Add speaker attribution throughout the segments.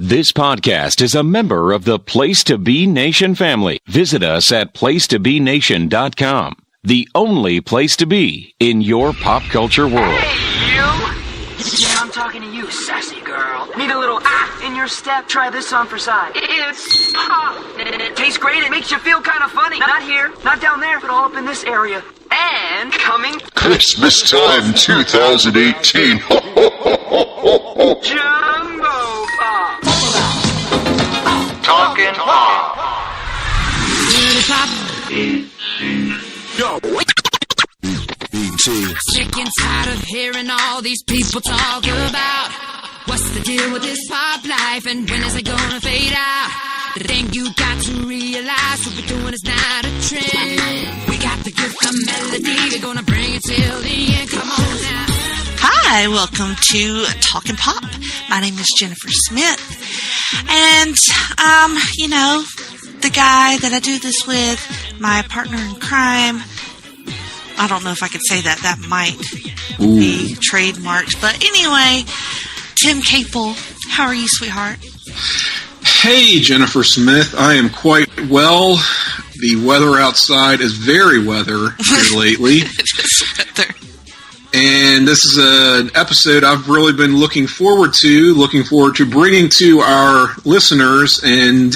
Speaker 1: This podcast is a member of the Place to Be Nation family. Visit us at placetobenation.com, the only place to be in your pop culture world.
Speaker 2: Hey, you! Yeah, I'm talking to you, sassy girl. Need a little in your step? Try this on for size. It's pop. It tastes great. It makes you feel kind of funny. Not here, not down there, but all up in this area. And coming
Speaker 3: Christmas time 2018.
Speaker 2: Jumbo Pop.
Speaker 3: Talking Pop.
Speaker 4: Sick and tired of hearing all these people talk about what's the deal with this pop life and when is it gonna fade out? The thing you got to realize what we're doing is not a trend. We got the gift of melody, we're gonna bring it till the end. Come on now.
Speaker 5: Hi, welcome to Talking Pop. My name is Jennifer Smith. And, the guy that I do this with, my partner in crime, I don't know if I could say that. That might be trademarked. But anyway, Tim Capel, how are you, sweetheart?
Speaker 6: Hey, Jennifer Smith. I am quite well. The weather outside is very weather here lately.
Speaker 5: It is weather.
Speaker 6: And this is an episode I've really been looking forward to bringing to our listeners. And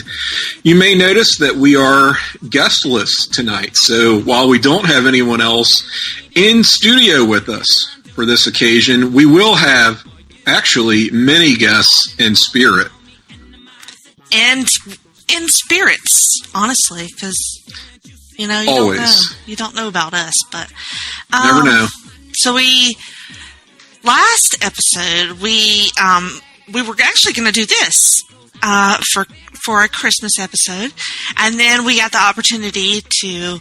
Speaker 6: you may notice that we are guestless tonight. So while we don't have anyone else in studio with us for this occasion, we will have actually many guests in spirit.
Speaker 5: And in spirits, honestly, because, you
Speaker 6: Always.
Speaker 5: don't know. You don't know about us, but...
Speaker 6: Never know.
Speaker 5: So last episode, we were actually going to do this for a Christmas episode, and then we got the opportunity to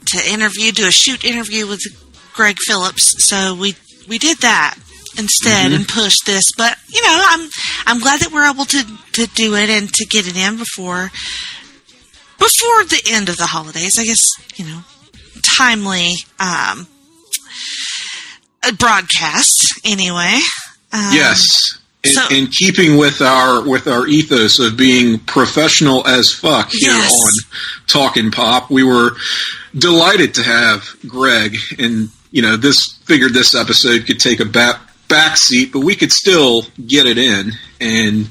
Speaker 5: do a shoot interview with Greg Phillips. So we did that instead and pushed this. But I'm glad that we're able to do it and to get it in before the end of the holidays. I guess timely. A broadcast, anyway.
Speaker 6: Yes, in keeping with our ethos of being professional as fuck here on Talkin' Pop, we were delighted to have Greg, and this episode could take a back seat, but we could still get it in, and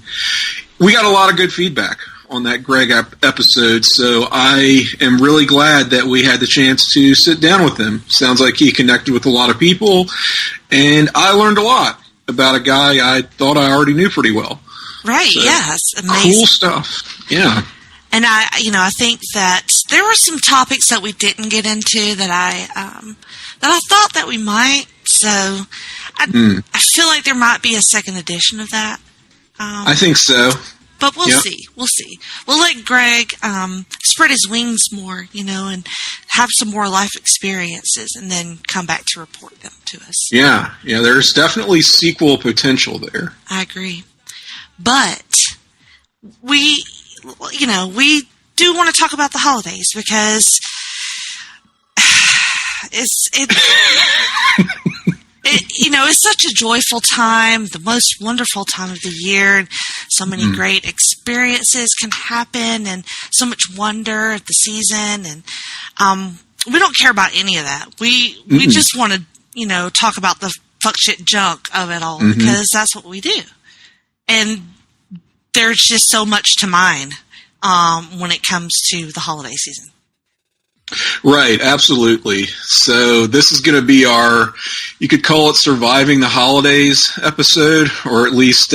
Speaker 6: we got a lot of good feedback on that Greg episode, so I am really glad that we had the chance to sit down with him. Sounds like he connected with a lot of people, and I learned a lot about a guy I thought I already knew pretty well.
Speaker 5: Right, so, yes, amazing.
Speaker 6: Cool stuff, yeah.
Speaker 5: And I think that there were some topics that we didn't get into that I thought that we might, so I feel like there might be a second edition of that.
Speaker 6: I think so.
Speaker 5: But we'll see. We'll see. We'll let Greg spread his wings more, and have some more life experiences and then come back to report them to us. Yeah,
Speaker 6: there's definitely sequel potential there.
Speaker 5: I agree. But we do want to talk about the holidays because it's such a joyful time, the most wonderful time of the year, and so many great experiences can happen, and so much wonder at the season, and we don't care about any of that. We just want to, talk about the fuck shit junk of it all, because that's what we do. And there's just so much to mine when it comes to the holiday season.
Speaker 6: Right, absolutely. So this is going to be our, you could call it Surviving the Holidays episode, or at least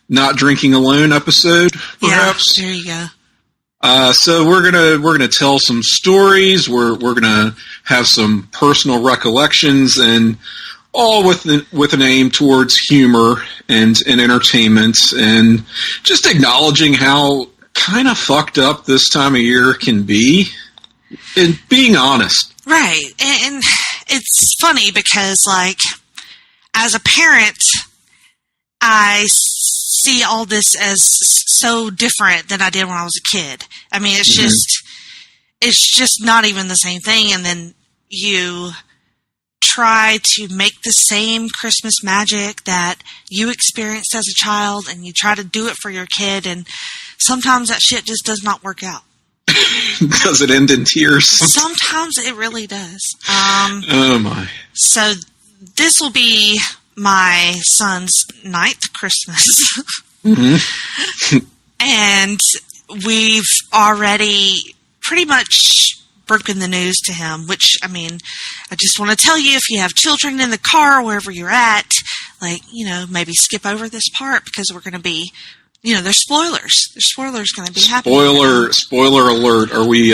Speaker 6: Not Drinking Alone episode, perhaps.
Speaker 5: Yeah, there you go.
Speaker 6: So we're gonna tell some stories. We're gonna have some personal recollections, and all with an aim towards humor and entertainment, and just acknowledging how kind of fucked up this time of year can be. And being honest.
Speaker 5: Right. And it's funny because, as a parent, I see all this as so different than I did when I was a kid. I mean, it's just not even the same thing. And then you try to make the same Christmas magic that you experienced as a child, and you try to do it for your kid, and sometimes that shit just does not work out.
Speaker 6: Does it end in tears?
Speaker 5: Sometimes it really does.
Speaker 6: Oh my.
Speaker 5: So this will be my son's 9th Christmas.
Speaker 6: Mm-hmm.
Speaker 5: And we've already pretty much broken the news to him, which, I mean, I just want to tell you, if you have children in the car, wherever you're at, like, maybe skip over this part, because we're going to be, there's spoilers. There's spoilers going to be happening.
Speaker 6: Spoiler alert. Are we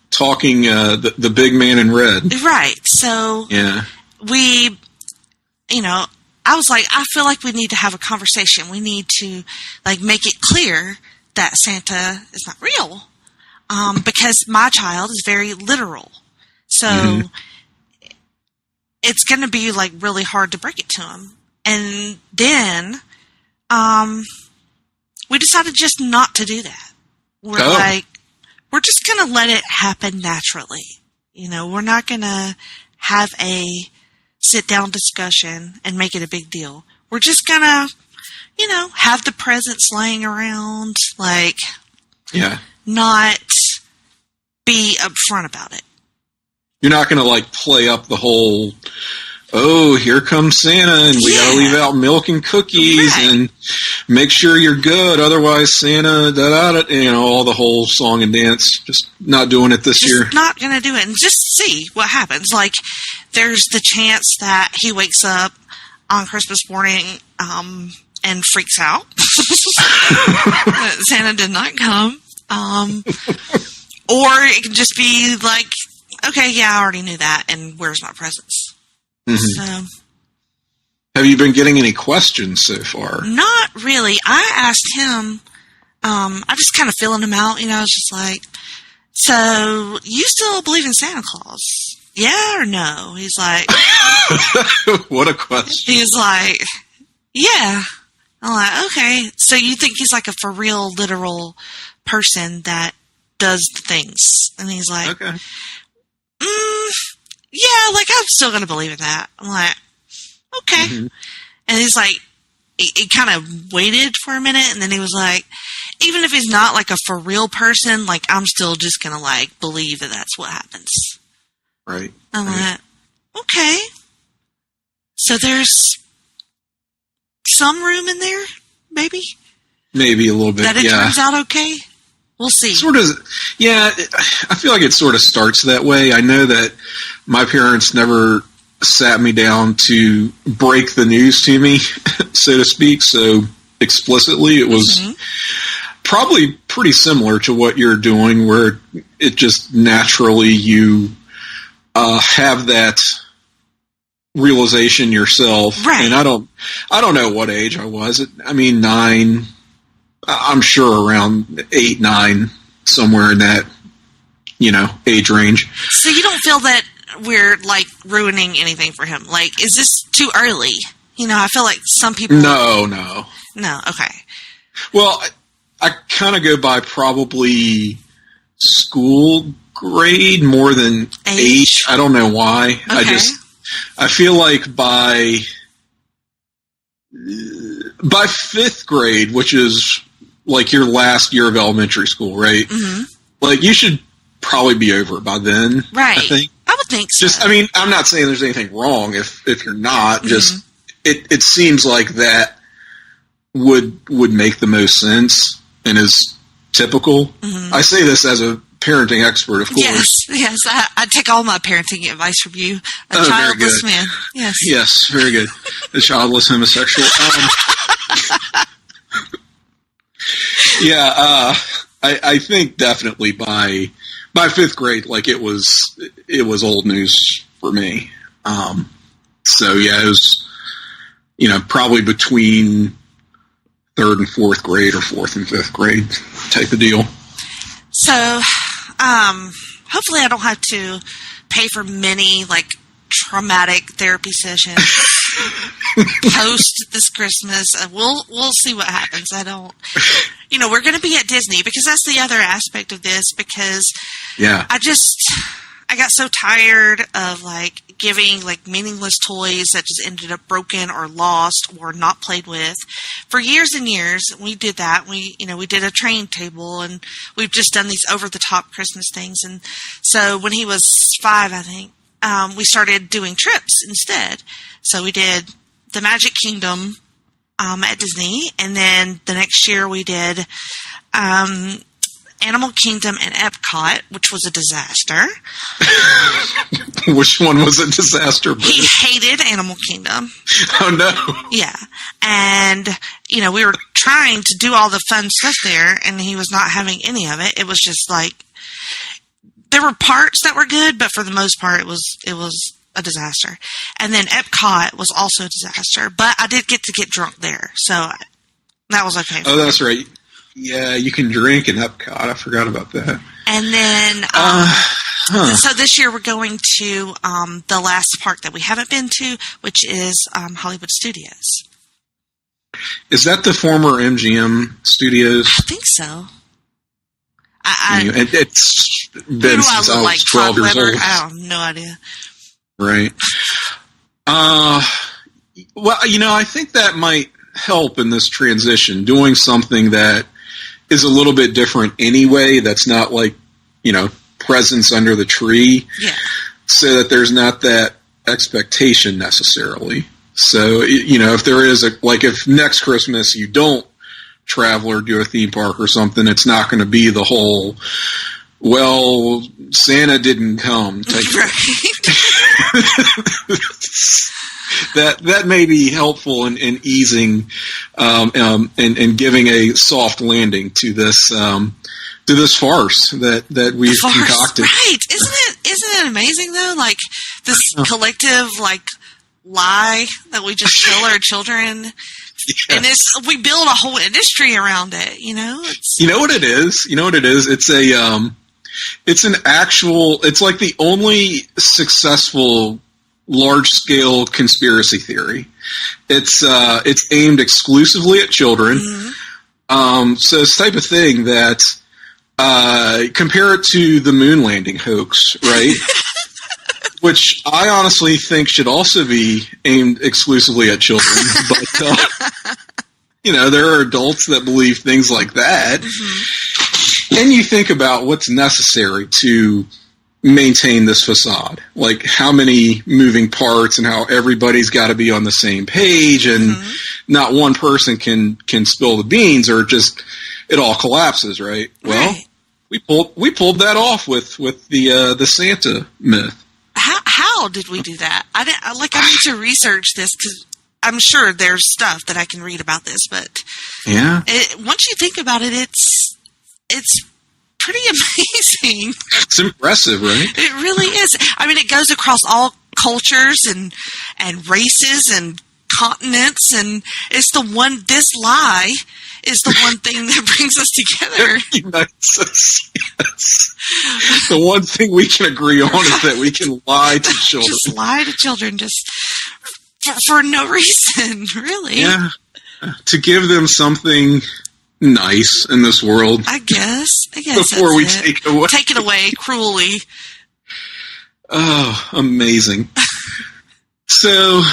Speaker 6: talking the big man in red?
Speaker 5: Right. So
Speaker 6: yeah,
Speaker 5: we, I was like, I feel like we need to have a conversation. We need to, make it clear that Santa is not real. Because my child is very literal. So it's going to be, really hard to break it to him. And then we decided just not to do that. We're just going to let it happen naturally. We're not going to have a sit-down discussion and make it a big deal. We're just going to, have the presents laying around, not be upfront about it.
Speaker 6: You're not going to play up the whole, oh, here comes Santa, and we got to leave out milk and cookies, and make sure you're good, otherwise Santa, all the whole song and dance. Just not doing it this year.
Speaker 5: Not going to do it, and just see what happens. There's the chance that he wakes up on Christmas morning and freaks out. Santa did not come. Or it can just be okay, yeah, I already knew that, and where's my presents?
Speaker 6: Mm-hmm.
Speaker 5: So,
Speaker 6: have you been getting any questions so far?
Speaker 5: Not really. I asked him, I just kind of feeling him out, I was just like, so you still believe in Santa Claus? Yeah or no? He's like,
Speaker 6: what a question.
Speaker 5: He's like, yeah. I'm like, okay, so you think he's a for real, literal person that does the things? And he's like,
Speaker 6: okay.
Speaker 5: Yeah, I'm still going to believe in that. I'm like, okay. Mm-hmm. And he's like, he kind of waited for a minute, and then he was like, even if he's not a for real person, I'm still just going to believe that that's what happens.
Speaker 6: Right.
Speaker 5: I'm like, okay. So there's some room in there, maybe?
Speaker 6: Maybe a little bit,
Speaker 5: that it turns out okay? We'll see.
Speaker 6: Sort of, yeah, I feel like it sort of starts that way. I know that my parents never sat me down to break the news to me, so to speak, so explicitly. It was probably pretty similar to what you're doing, where it just naturally you have that realization yourself.
Speaker 5: Right.
Speaker 6: And I don't know what age I was. 9. I'm sure around 8, 9, somewhere in that, age range.
Speaker 5: So you don't feel that we're ruining anything for him? Is this too early? I feel like some people.
Speaker 6: No.
Speaker 5: Okay.
Speaker 6: Well, I kind of go by probably school grade more than age. I don't know why.
Speaker 5: Okay.
Speaker 6: I feel like by 5th grade, which is your last year of elementary school, right? Mm-hmm. You should probably be over it by then.
Speaker 5: Right.
Speaker 6: I think.
Speaker 5: I would think so.
Speaker 6: I'm not saying there's anything wrong if you're not. Just it seems like that would make the most sense and is typical. Mm-hmm. I say this as a parenting expert, of course.
Speaker 5: Yes. I take all my parenting advice from you, a childless man.
Speaker 6: Yes, very good. A childless homosexual. Yeah, I think definitely by 5th grade, it was old news for me. So yeah, it was, probably between 3rd and 4th grade or 4th and 5th grade type of deal.
Speaker 5: So, hopefully I don't have to pay for many, traumatic therapy sessions post this Christmas. We'll see what happens. I don't, we're going to be at Disney, because that's the other aspect of this, because I I got so tired of like giving like meaningless toys that just ended up broken or lost or not played with. For years and years, we did that. We did a train table, and we've just done these over the top Christmas things. And so when he was 5, I think, we started doing trips instead. So we did the Magic Kingdom at Disney, and then the next year we did Animal Kingdom and Epcot, which was a disaster.
Speaker 6: Which one was a disaster?
Speaker 5: He hated Animal Kingdom.
Speaker 6: Oh, no.
Speaker 5: Yeah. And, we were trying to do all the fun stuff there, and he was not having any of it. It was just like, there were parts that were good, but for the most part, it was a disaster. And then Epcot was also a disaster, but I did get to get drunk there, so that was okay.
Speaker 6: Oh, that's right. Yeah, you can drink in Epcot. I forgot about that.
Speaker 5: And then, so this year we're going to the last park that we haven't been to, which is Hollywood Studios.
Speaker 6: Is that the former MGM Studios?
Speaker 5: I think so.
Speaker 6: It's been since I was 12 years old.
Speaker 5: I have no idea.
Speaker 6: Right. Well, I think that might help in this transition, doing something that is a little bit different anyway, that's not like, presents under the tree, so that there's not that expectation necessarily. So, if there is if next Christmas you don't travel or do a theme park or something, it's not going to be the whole, well, Santa didn't come type that may be helpful in easing and giving a soft landing to this farce that we've concocted.
Speaker 5: Right? Isn't it amazing though? Like this collective lie that we just tell our children. Yes. And we build a whole industry around it, You know
Speaker 6: what it is? It's like the only successful large-scale conspiracy theory. It's aimed exclusively at children. Mm-hmm. So it's the type of thing that compare it to the moon landing hoax, right? Which I honestly think should also be aimed exclusively at children. But, there are adults that believe things like that. Mm-hmm. And you think about what's necessary to maintain this facade. Like how many moving parts and how everybody's got to be on the same page, and not one person can spill the beans, or just it all collapses, right? Well, we pulled that off with the Santa myth.
Speaker 5: How did we do that? I need to research this because I'm sure there's stuff that I can read about this, but once you think about it, it's pretty amazing.
Speaker 6: It's impressive, right?
Speaker 5: It really is. I mean, it goes across all cultures and races and continents, and it's this lie is the one thing that brings us together.
Speaker 6: Unites us, yes. The one thing we can agree on is that we can lie to children.
Speaker 5: Just lie to children, just for no reason, really.
Speaker 6: Yeah, to give them something nice in this world.
Speaker 5: I guess
Speaker 6: before we take
Speaker 5: it away cruelly.
Speaker 6: Oh, amazing. So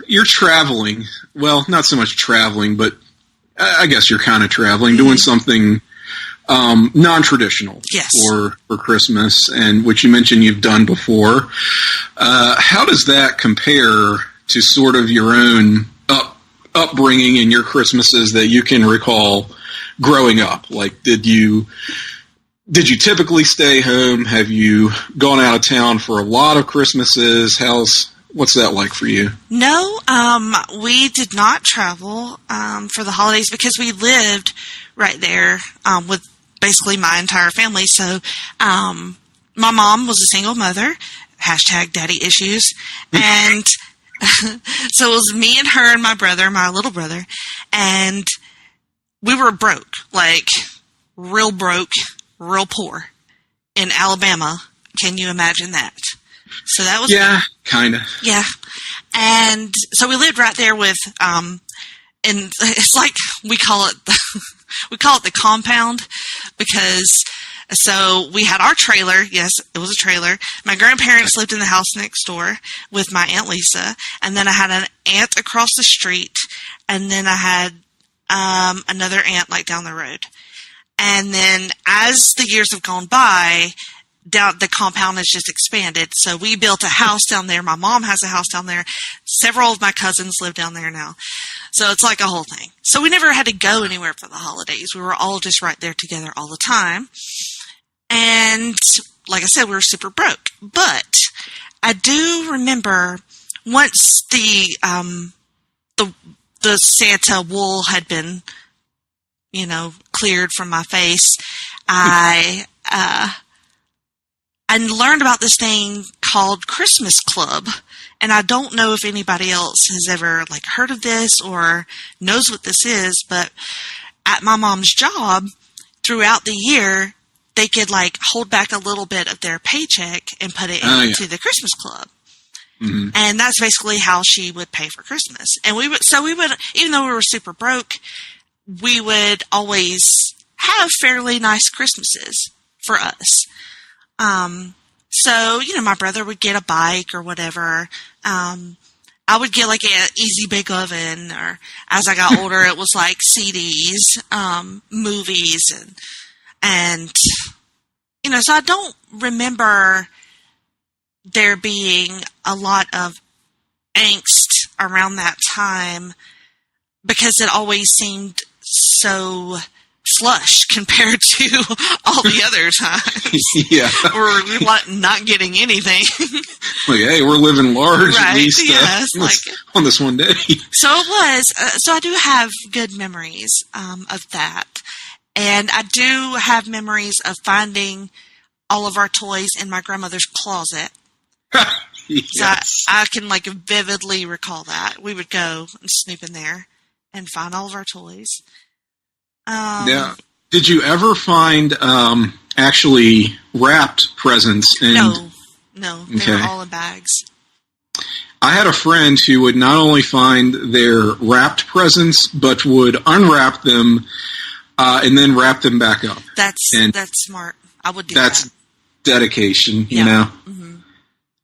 Speaker 6: you're traveling. Well, not so much traveling, but I guess you're kind of traveling, doing something non-traditional for Christmas, and which you mentioned you've done before. How does that compare to sort of your own upbringing and your Christmases that you can recall growing up? Like, did you typically stay home? Have you gone out of town for a lot of Christmases? What's that like for you?
Speaker 5: No, we did not travel for the holidays because we lived right there with basically my entire family. So my mom was a single mother, #daddy issues, and so it was me and her and my brother, my little brother, and we were broke, like real broke, real poor in Alabama. Can you imagine that? So that was
Speaker 6: kind of.
Speaker 5: Yeah, and so we lived right there with, and it's like we call it the compound because So we had our trailer. Yes, it was a trailer. My grandparents lived in the house next door with my Aunt Lisa. And then I had an aunt across the street. And then I had another aunt like down the road. And then as the years have gone by, the compound has just expanded. So we built a house down there. My mom has a house down there. Several of my cousins live down there now. So it's like a whole thing. So we never had to go anywhere for the holidays. We were all just right there together all the time. And like I said, we were super broke. But I do remember once the Santa wool had been, cleared from my face, I learned about this thing called Christmas Club. And I don't know if anybody else has ever heard of this or knows what this is, but at my mom's job, throughout the year, they could hold back a little bit of their paycheck and put it into the Christmas Club. Mm-hmm. And that's basically how she would pay for Christmas. And we would, even though we were super broke, we would always have fairly nice Christmases for us. So, my brother would get a bike or whatever. I would get an easy bake oven, or as I got older, it was CDs, movies, and so I don't remember there being a lot of angst around that time because it always seemed so slush compared to all the other times.
Speaker 6: Yeah.
Speaker 5: We're not getting anything.
Speaker 6: Hey, we're living large
Speaker 5: right.
Speaker 6: at least
Speaker 5: yes,
Speaker 6: on this one day.
Speaker 5: So it was. So I do have good memories of that. And I do have memories of finding all of our toys in my grandmother's closet.
Speaker 6: Yes.
Speaker 5: So I can vividly recall that. We would go and snoop in there and find all of our toys.
Speaker 6: Yeah. Did you ever find actually wrapped presents?
Speaker 5: No, they were all in bags.
Speaker 6: I had a friend who would not only find their wrapped presents, but would unwrap them and then wrap them back up.
Speaker 5: That's smart. I would do
Speaker 6: that's
Speaker 5: that.
Speaker 6: Dedication,
Speaker 5: Yeah. Mm-hmm.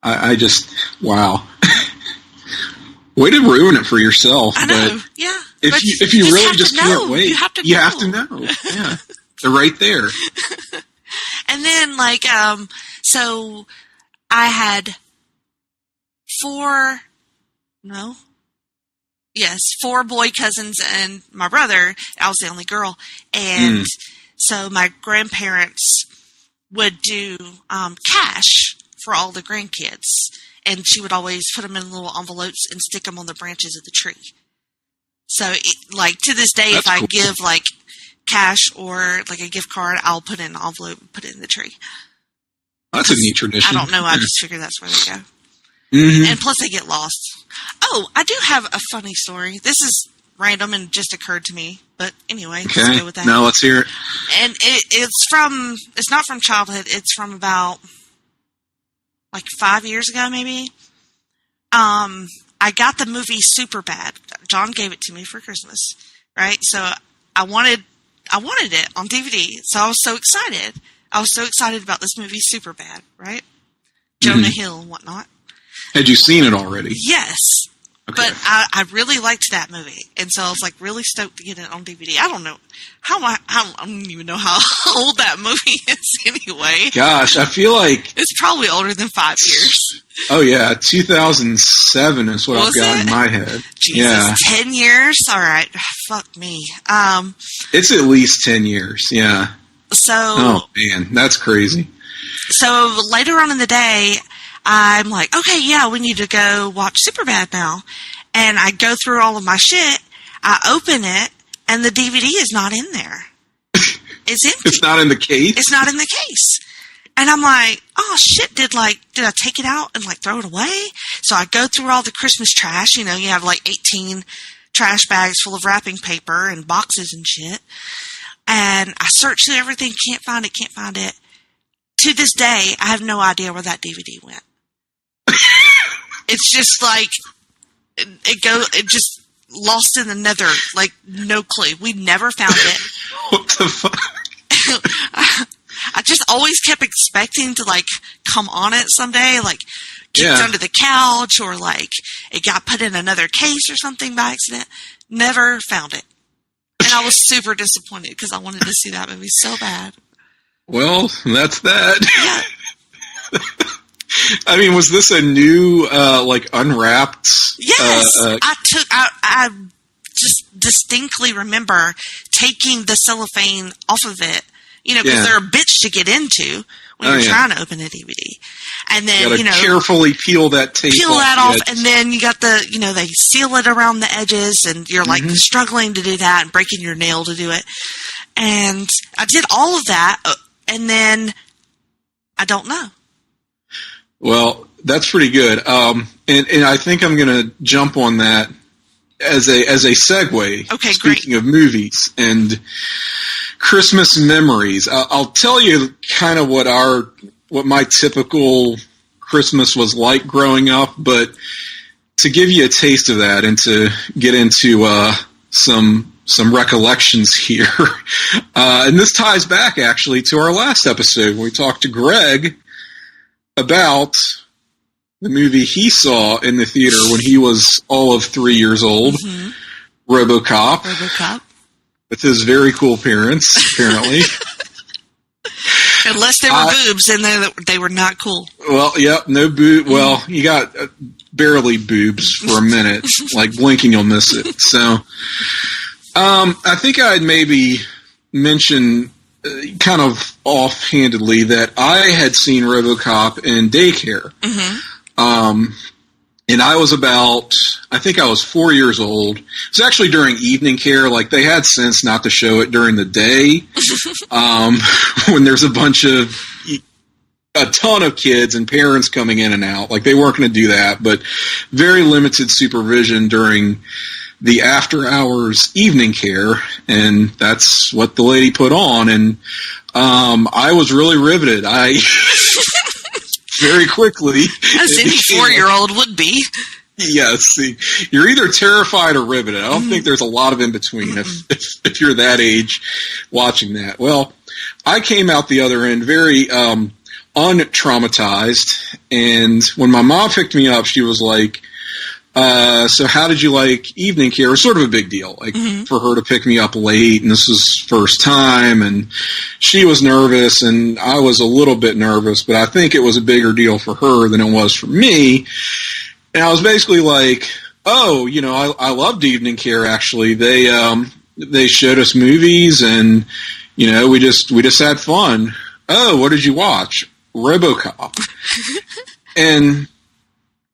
Speaker 6: I just, wow. Way to ruin it for yourself.
Speaker 5: I know,
Speaker 6: but
Speaker 5: yeah.
Speaker 6: If you really just can't wait.
Speaker 5: You have to know.
Speaker 6: You have to know. Yeah. They're right there.
Speaker 5: And then, so I had four boy cousins and my brother. I was the only girl. And so my grandparents would do cash for all the grandkids. And she would always put them in little envelopes and stick them on the branches of the tree. So, to this day,
Speaker 6: That's
Speaker 5: if I
Speaker 6: cool.
Speaker 5: give, cash or, a gift card, I'll put it in an envelope and put it in the tree.
Speaker 6: That's a neat tradition.
Speaker 5: I don't know. I just figure that's where they go.
Speaker 6: Mm-hmm.
Speaker 5: And plus, they get lost. Oh, I do have a funny story. This is random and just occurred to me. But anyway, let's go with that.
Speaker 6: Now let's hear it.
Speaker 5: And it's not from childhood. It's from about 5 years ago, maybe. I got the movie Superbad. John gave it to me for Christmas, right? So I wanted it on DVD. So I was so excited. I was so excited about this movie Superbad, right? Jonah Hill and whatnot.
Speaker 6: Had you seen it already?
Speaker 5: Yes.
Speaker 6: Okay.
Speaker 5: But I really liked that movie, and so I was really stoked to get it on DVD. I don't know I don't even know how old that movie is anyway.
Speaker 6: Gosh, I feel like
Speaker 5: it's probably older than 5 years.
Speaker 6: Oh yeah, 2007 is what I've got in my head.
Speaker 5: Jesus,
Speaker 6: yeah,
Speaker 5: 10 years. All right, fuck me.
Speaker 6: It's at least 10 years. Yeah.
Speaker 5: So.
Speaker 6: Oh man, that's crazy.
Speaker 5: So later on in the day, I'm like, okay, yeah, we need to go watch Superbad now. And I go through all of my shit, I open it, and the DVD is not in there. It's empty.
Speaker 6: It's not in the case?
Speaker 5: It's not in the case. And I'm like, oh shit, did I take it out and throw it away? So I go through all the Christmas trash, you have 18 trash bags full of wrapping paper and boxes and shit. And I search through everything, can't find it. To this day, I have no idea where that DVD went. It's just it just lost in the nether, no clue. We never found it.
Speaker 6: What the fuck?
Speaker 5: kept expecting to, like, come on it someday, like, kicked under the couch, or, like, it got put in another case or something by accident. Never found it. And I was super disappointed because I wanted to see that movie so bad.
Speaker 6: Well, that's that.
Speaker 5: Yeah.
Speaker 6: I mean, was this a new, like, unwrapped?
Speaker 5: Yes. I just distinctly remember taking the cellophane off of it, you know, because they're a bitch to get into when you're trying to open a DVD. And then,
Speaker 6: you gotta carefully peel that tape
Speaker 5: off, and then you got the, you know, they seal it around the edges, and you're, like, struggling to do that and breaking your nail to do it. And I did all of that, and then I don't know.
Speaker 6: Well, that's pretty good. And I think I'm going to jump on that as a segue.
Speaker 5: Okay,
Speaker 6: speaking
Speaker 5: great.
Speaker 6: of movies and Christmas memories, I'll tell you kind of what my typical Christmas was like growing up, but to give you a taste of that and to get into some recollections here, and this ties back actually to our last episode when we talked to Greg about the movie he saw in the theater when he was all of 3 years old, RoboCop, with his very cool parents, apparently.
Speaker 5: Unless they were boobs, and they were not cool.
Speaker 6: Well, yep, no boob. Well, you got barely boobs for a minute. Like, blinking, you'll miss it. So, I think I'd maybe mention kind of offhandedly that I had seen RoboCop in daycare. And I was I think I was 4 years old. It was actually during evening care. Like, they had sense not to show it during the day, when there's a ton of kids and parents coming in and out. Like, they weren't going to do that, but very limited supervision during the after hours evening care. And that's what the lady put on. And, I was really riveted. Very quickly.
Speaker 5: As any 4-year-old would be.
Speaker 6: Yes. See, you're either terrified or riveted. I don't think there's a lot of in between if you're that age watching that. Well, I came out the other end very untraumatized. And when my mom picked me up, she was like, so how did you like evening care? It was sort of a big deal, like for her to pick me up late, and this was first time, and she was nervous, and I was a little bit nervous, but I think it was a bigger deal for her than it was for me. And I was basically like, oh, you know, I loved evening care, actually. They showed us movies, and, you know, we just had fun. Oh, what did you watch? RoboCop. And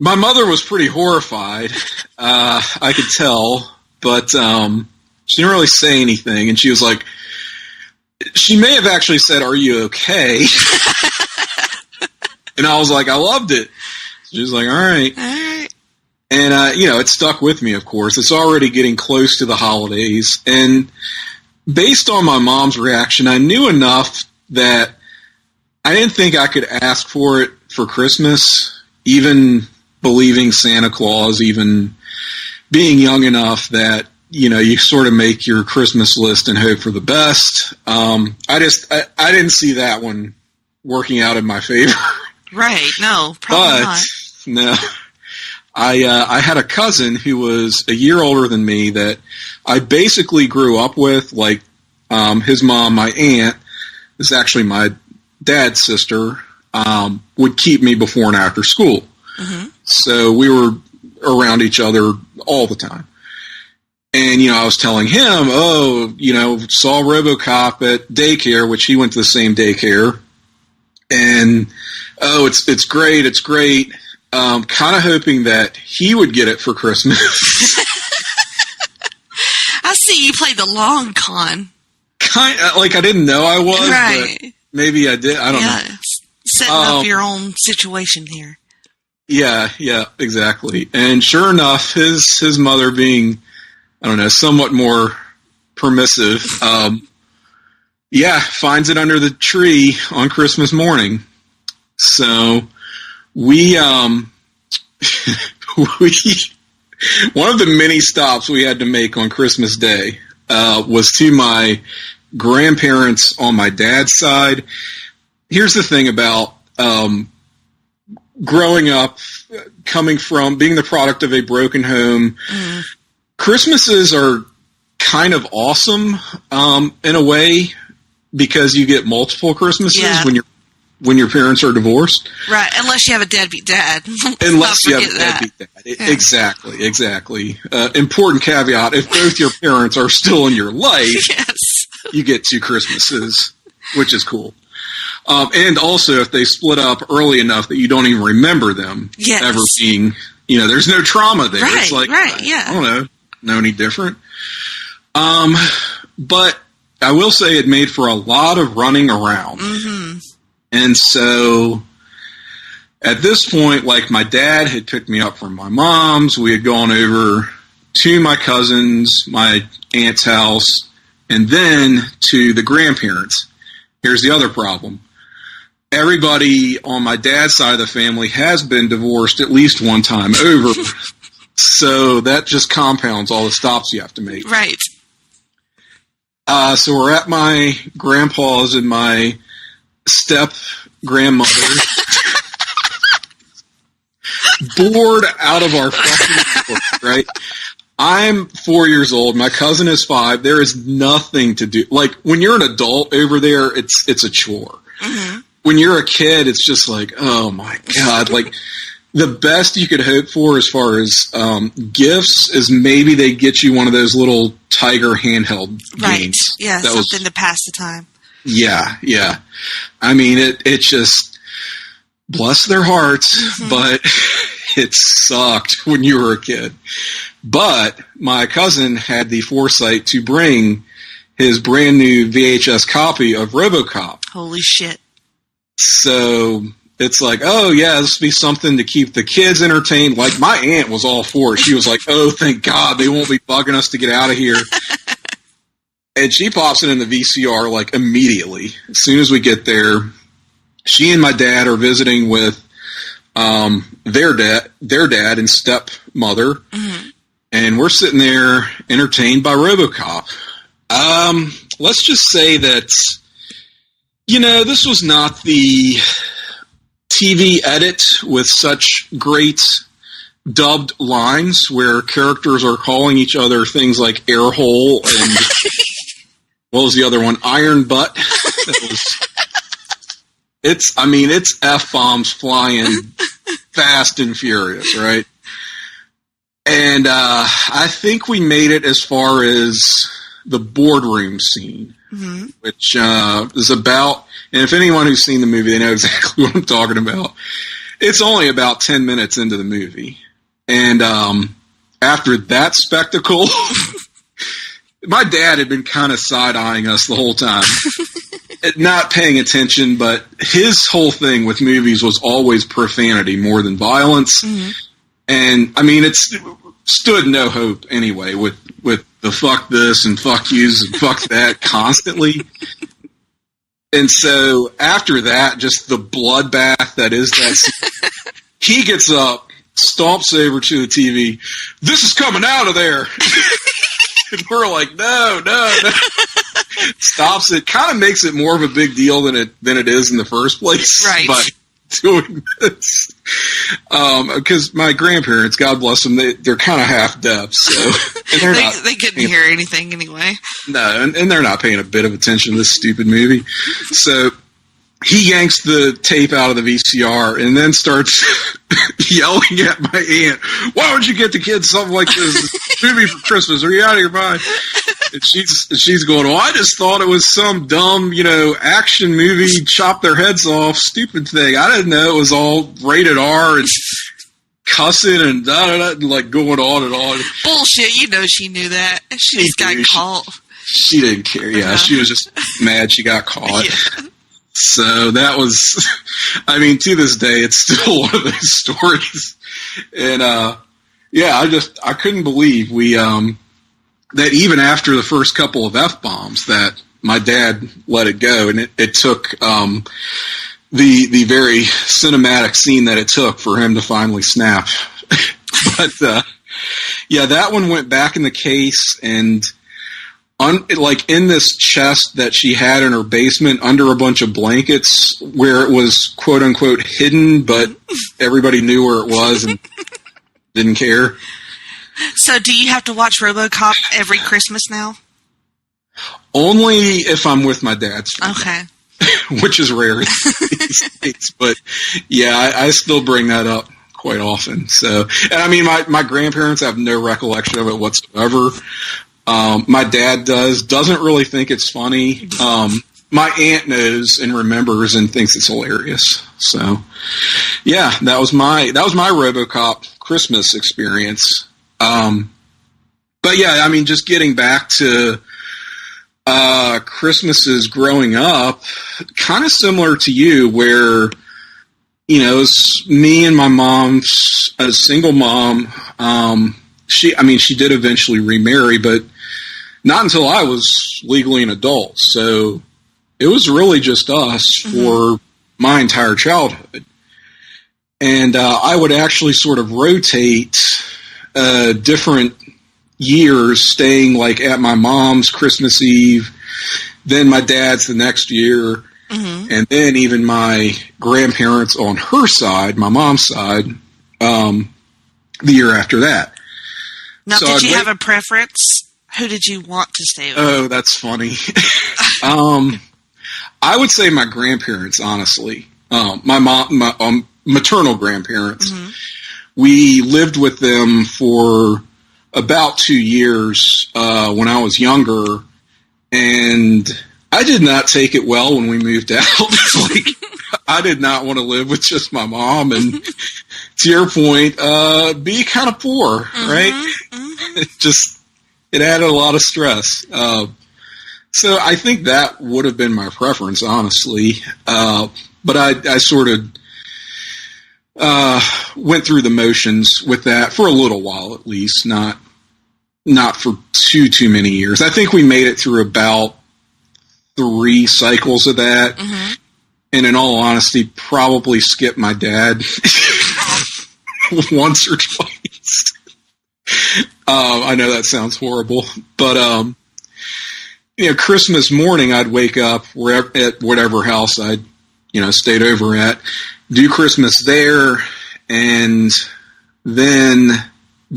Speaker 6: my mother was pretty horrified, I could tell, but she didn't really say anything, and she was like, she may have actually said, "Are you okay?" And I was like, "I loved it." She was like, "All right." And, you know, it stuck with me, of course. It's already getting close to the holidays, and based on my mom's reaction, I knew enough that I didn't think I could ask for it for Christmas, even believing Santa Claus, even being young enough that, you know, you sort of make your Christmas list and hope for the best. I didn't see that one working out in my favor.
Speaker 5: Right. No, probably not.
Speaker 6: No. I had a cousin who was a year older than me that I basically grew up with. Like, his mom, my aunt, is actually my dad's sister, would keep me before and after school. So we were around each other all the time. And, you know, I was telling him, oh, you know, saw RoboCop at daycare, which he went to the same daycare. And, oh, it's great, it's great. Kind of hoping that he would get it for Christmas.
Speaker 5: I see you played the long con.
Speaker 6: Kind of, like, I didn't know I was,
Speaker 5: right.
Speaker 6: But maybe I did. I don't know.
Speaker 5: Setting up your own situation here.
Speaker 6: Yeah, exactly. And sure enough, his mother being, I don't know, somewhat more permissive, finds it under the tree on Christmas morning. So we one of the many stops we had to make on Christmas Day was to my grandparents on my dad's side. here's the thing about growing up, coming from being the product of a broken home. Christmases are kind of awesome in a way because you get multiple Christmases when your parents are divorced.
Speaker 5: Right, unless you have a deadbeat dad.
Speaker 6: Unless you have a deadbeat dad. Exactly. Important caveat, if both your parents are still in your life, you get 2 Christmases, which is cool. And also, if they split up early enough that you don't even remember them ever being, there's no trauma there.
Speaker 5: Right,
Speaker 6: it's like,
Speaker 5: right, yeah.
Speaker 6: I don't know any different. But I will say it made for a lot of running around. Mm-hmm. And so at this point, like, my dad had picked me up from my mom's. We had gone over to my cousin's, my aunt's house, and then to the grandparents. Here's the other problem. Everybody on my dad's side of the family has been divorced at least one time over. So that just compounds all the stops you have to make.
Speaker 5: Right.
Speaker 6: So we're at my grandpa's and my step-grandmother. Bored out of our fucking door, right? I'm 4 years old. My cousin is 5. There is nothing to do. Like, when you're an adult over there, it's a chore. Mm-hmm. When you're a kid, it's just like, oh my God. Like, the best you could hope for as far as gifts is maybe they get you one of those little Tiger handheld games.
Speaker 5: Yeah, something to pass the time.
Speaker 6: Yeah. I mean, it just, bless their hearts, but it sucked when you were a kid. But my cousin had the foresight to bring his brand new VHS copy of RoboCop.
Speaker 5: Holy shit.
Speaker 6: So it's like, oh yeah, this will be something to keep the kids entertained. Like, my aunt was all for it. She was like, oh, thank God they won't be bugging us to get out of here. And she pops it in the VCR like immediately. As soon as we get there, she and my dad are visiting with their dad and stepmother. Mm-hmm. And we're sitting there entertained by RoboCop. Let's just say that, this was not the TV edit with such great dubbed lines where characters are calling each other things like air hole and what was the other one? Iron butt. It's F-bombs flying fast and furious, right? And I think we made it as far as the boardroom scene, which is about, and if anyone who's seen the movie, they know exactly what I'm talking about. It's only about 10 minutes into the movie. And after that spectacle, my dad had been kind of side-eyeing us the whole time. Not paying attention, but his whole thing with movies was always profanity more than violence. Mm-hmm. And, I mean, it stood no hope anyway with the fuck this and fuck yous and fuck that constantly. And so after that, just the bloodbath that is that scene, he gets up, stomps over to the TV. This is coming out of there. And we're like, no. Stops it. Kind of makes it more of a big deal than it is in the first place.
Speaker 5: Right.
Speaker 6: But doing this, because my grandparents, God bless them, they're kind of half deaf, so and
Speaker 5: they couldn't hear anything anyway.
Speaker 6: No, and they're not paying a bit of attention to this stupid movie. So he yanks the tape out of the VCR and then starts yelling at my aunt, "Why would you get the kids something like this movie for Christmas? Are you out of your mind?" And she's going, "Well, I just thought it was some dumb, action movie, chop their heads off, stupid thing. I didn't know it was all rated R and cussing and da-da-da, and like going on and on."
Speaker 5: Bullshit, she knew that. She just got caught.
Speaker 6: She didn't care. Yeah, she was just mad she got caught. Yeah. So that was, to this day, it's still one of those stories. And, I couldn't believe that even after the first couple of F-bombs that my dad let it go. And it took, the very cinematic scene that it took for him to finally snap. But, that one went back in the case, and like in this chest that she had in her basement under a bunch of blankets where it was quote unquote hidden, but everybody knew where it was and didn't care.
Speaker 5: So do you have to watch RoboCop every Christmas now?
Speaker 6: Only if I'm with my dad.
Speaker 5: Okay.
Speaker 6: Which is rare these days. But yeah, I still bring that up quite often. So, and I mean, my grandparents have no recollection of it whatsoever. My dad doesn't really think it's funny. My aunt knows and remembers and thinks it's hilarious. So yeah, that was my RoboCop Christmas experience. But yeah, I mean, just getting back to Christmases growing up, kind of similar to you, where, you know, it's me and my mom's a single mom. She did eventually remarry, but not until I was legally an adult. So it was really just us for my entire childhood. And I would actually sort of rotate different years, staying like at my mom's Christmas Eve, then my dad's the next year, and then even my grandparents on her side, my mom's side, the year after that.
Speaker 5: Now, so did you have a preference? Who did you want to stay with?
Speaker 6: Oh, that's funny. I would say my grandparents, honestly. My maternal grandparents. We lived with them for about 2 years when I was younger, and I did not take it well when we moved out. Like, I did not want to live with just my mom, and to your point, be kind of poor, right? It added a lot of stress. So I think that would have been my preference, honestly. But I sort of went through the motions with that for a little while, at least, not for too many years. I think we made it through about 3 cycles of that. And in all honesty, probably skipped my dad once or twice. I know that sounds horrible, but you know, Christmas morning, I'd wake up at whatever house I'd, you know, stayed over at, do Christmas there, and then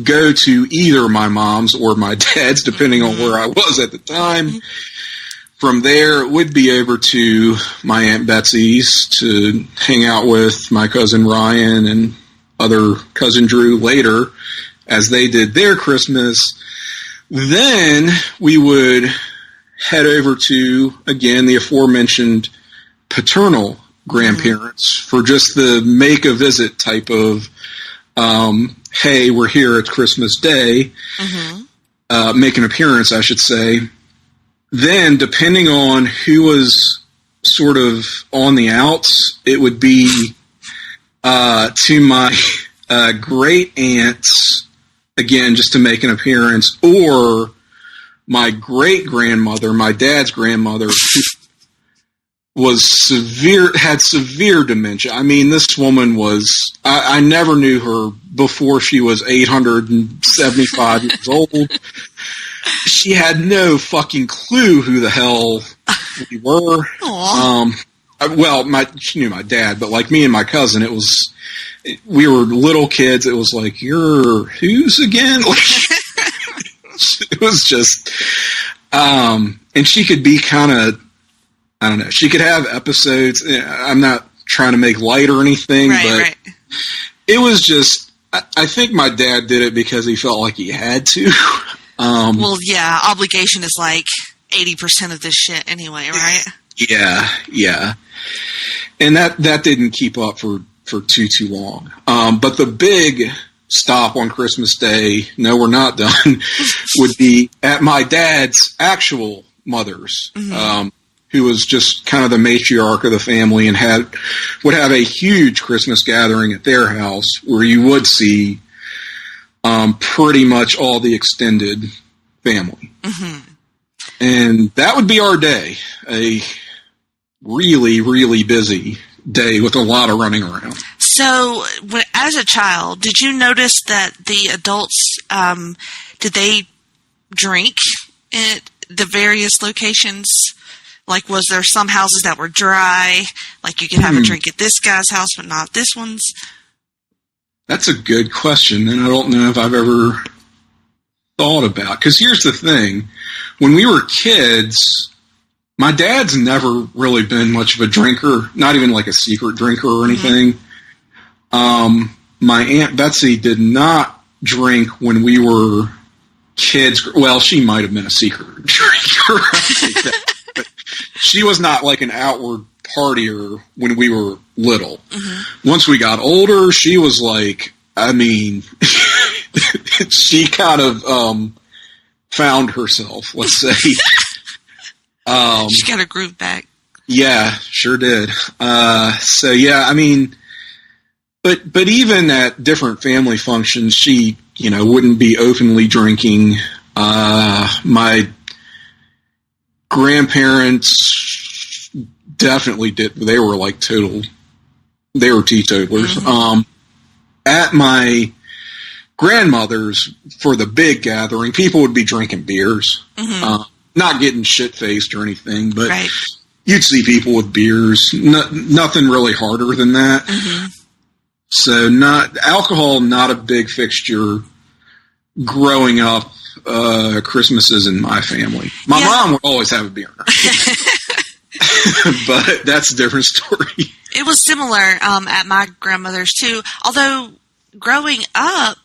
Speaker 6: go to either my mom's or my dad's, depending on where I was at the time. From there, it would be over to my Aunt Betsy's to hang out with my cousin Ryan and other cousin Drew later as they did their Christmas. Then we would head over to, again, the aforementioned paternal grandparents for just the make a visit type of, hey, we're here at Christmas Day, make an appearance, I should say. Then, depending on who was sort of on the outs, it would be to my great aunts, again, just to make an appearance, or my great-grandmother, my dad's grandmother, who had severe dementia. I mean, this woman was, I never knew her before she was 875 years old. She had no fucking clue who the hell we were. She knew my dad, but like me and my cousin, we were little kids. It was like, you're who's again? It was just, and she could be kind of, I don't know, she could have episodes. I'm not trying to make light or anything, but it was just, I think my dad did it because he felt like he had to.
Speaker 5: Well, yeah, obligation is like 80% of this shit anyway, right?
Speaker 6: Yeah. And that didn't keep up for too long. But the big stop on Christmas Day, no, we're not done, would be at my dad's actual mother's, who was just kind of the matriarch of the family and would have a huge Christmas gathering at their house where you would see pretty much all the extended family. And that would be our day, a really, really busy day with a lot of running around.
Speaker 5: So, as a child, did you notice that the adults, did they drink the various locations? Like, was there some houses that were dry? Like, you could have a drink at this guy's house, but not this one's?
Speaker 6: That's a good question, and I don't know if I've ever thought about. Because here's the thing. When we were kids, my dad's never really been much of a drinker, not even like a secret drinker or anything. My Aunt Betsy did not drink when we were kids. Well, she might have been a secret drinker. But she was not like an outward partier when we were little. Once we got older, she was like, I mean, she kind of found herself, let's say.
Speaker 5: She got her groove back.
Speaker 6: Yeah, sure did. So yeah, I mean, but even at different family functions, she, wouldn't be openly drinking. My grandparents definitely did. They were like they were teetotalers. At my grandmother's, for the big gathering, people would be drinking beers. Not getting shit-faced or anything, but you'd see people with beers. Nothing really harder than that. So alcohol, not a big fixture growing up, Christmases in my family. My mom would always have a beer. But that's a different story.
Speaker 5: It was similar at my grandmother's too. Although growing up,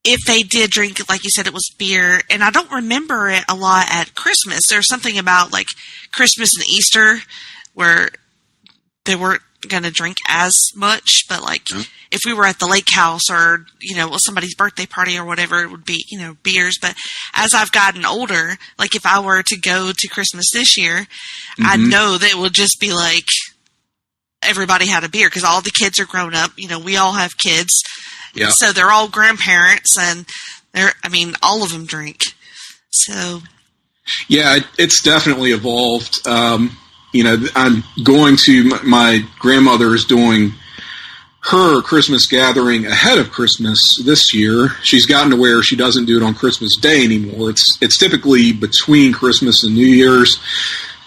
Speaker 5: if they did drink, like you said, it was beer, and I don't remember it a lot at Christmas. There's something about like Christmas and Easter where they weren't going to drink as much, but like if we were at the lake house or, somebody's birthday party or whatever, it would be, beers. But as I've gotten older, like if I were to go to Christmas this year, I know that it would just be like everybody had a beer because all the kids are grown up. We all have kids. Yeah. So they're all grandparents and all of them drink. So.
Speaker 6: Yeah, it's definitely evolved. I'm going to, my grandmother is doing her Christmas gathering ahead of Christmas this year. She's gotten to where she doesn't do it on Christmas Day anymore. It's typically between Christmas and New Year's.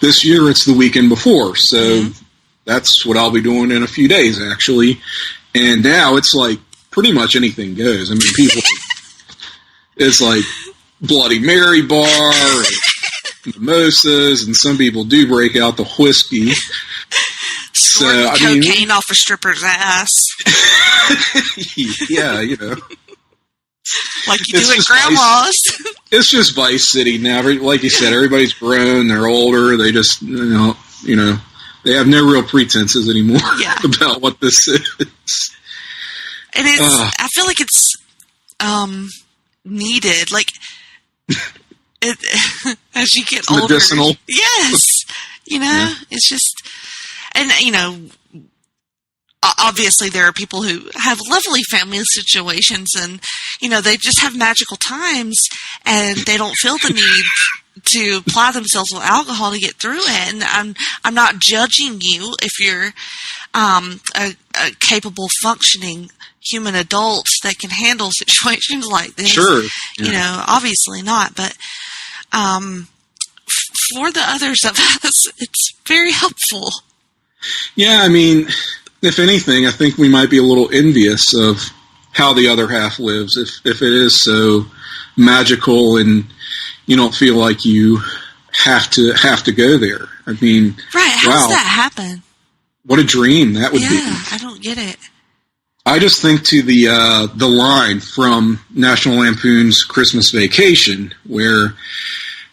Speaker 6: This year it's the weekend before. So that's what I'll be doing in a few days, actually. And now it's like pretty much anything goes. I mean, people, it's like Bloody Mary bar and mimosas, and some people do break out the whiskey. So
Speaker 5: cocaine off a stripper's ass.
Speaker 6: Yeah,
Speaker 5: like you do at grandma's.
Speaker 6: It's just Vice City now. Like you said, everybody's grown. They're older. They just, they have no real pretenses anymore about what this is.
Speaker 5: And it's, I feel like it's needed. Like, as you get older.
Speaker 6: Medicinal.
Speaker 5: Yes. It's just, and, obviously there are people who have lovely family situations and, they just have magical times and they don't feel the need to ply themselves with alcohol to get through it. And I'm not judging you if you're a capable, functioning human adult that can handle situations like this.
Speaker 6: Sure.
Speaker 5: Obviously not, but for the others of us, it's very helpful.
Speaker 6: Yeah, I mean, if anything, I think we might be a little envious of how the other half lives. If it is so magical and you don't feel like you have to go there. I mean,
Speaker 5: right? How does that happen?
Speaker 6: What a dream that would be.
Speaker 5: Yeah, I don't get it.
Speaker 6: I just think to the line from National Lampoon's Christmas Vacation, where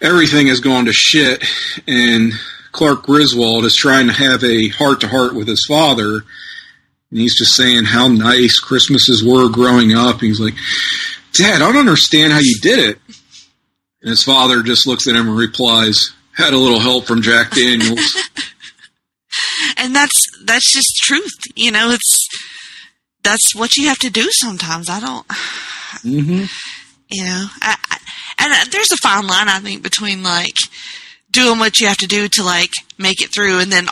Speaker 6: everything has gone to shit, and Clark Griswold is trying to have a heart-to-heart with his father, and he's just saying how nice Christmases were growing up. And he's like, Dad, I don't understand how you did it. And his father just looks at him and replies, had a little help from Jack Daniels.
Speaker 5: And that's just truth. That's what you have to do sometimes. I don't, and there's a fine line, I think, between like doing what you have to do to like make it through and then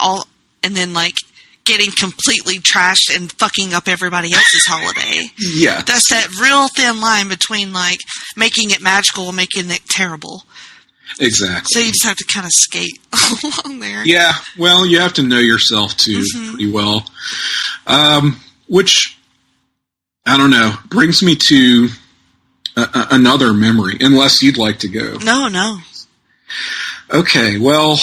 Speaker 5: like getting completely trashed and fucking up everybody else's holiday.
Speaker 6: Yeah.
Speaker 5: That's that real thin line between like making it magical and making it terrible.
Speaker 6: Exactly.
Speaker 5: So you just have to kind of skate along there.
Speaker 6: Yeah, well, you have to know yourself, too, pretty well. Which, I don't know, brings me to another memory, unless you'd like to go.
Speaker 5: No.
Speaker 6: Okay, well,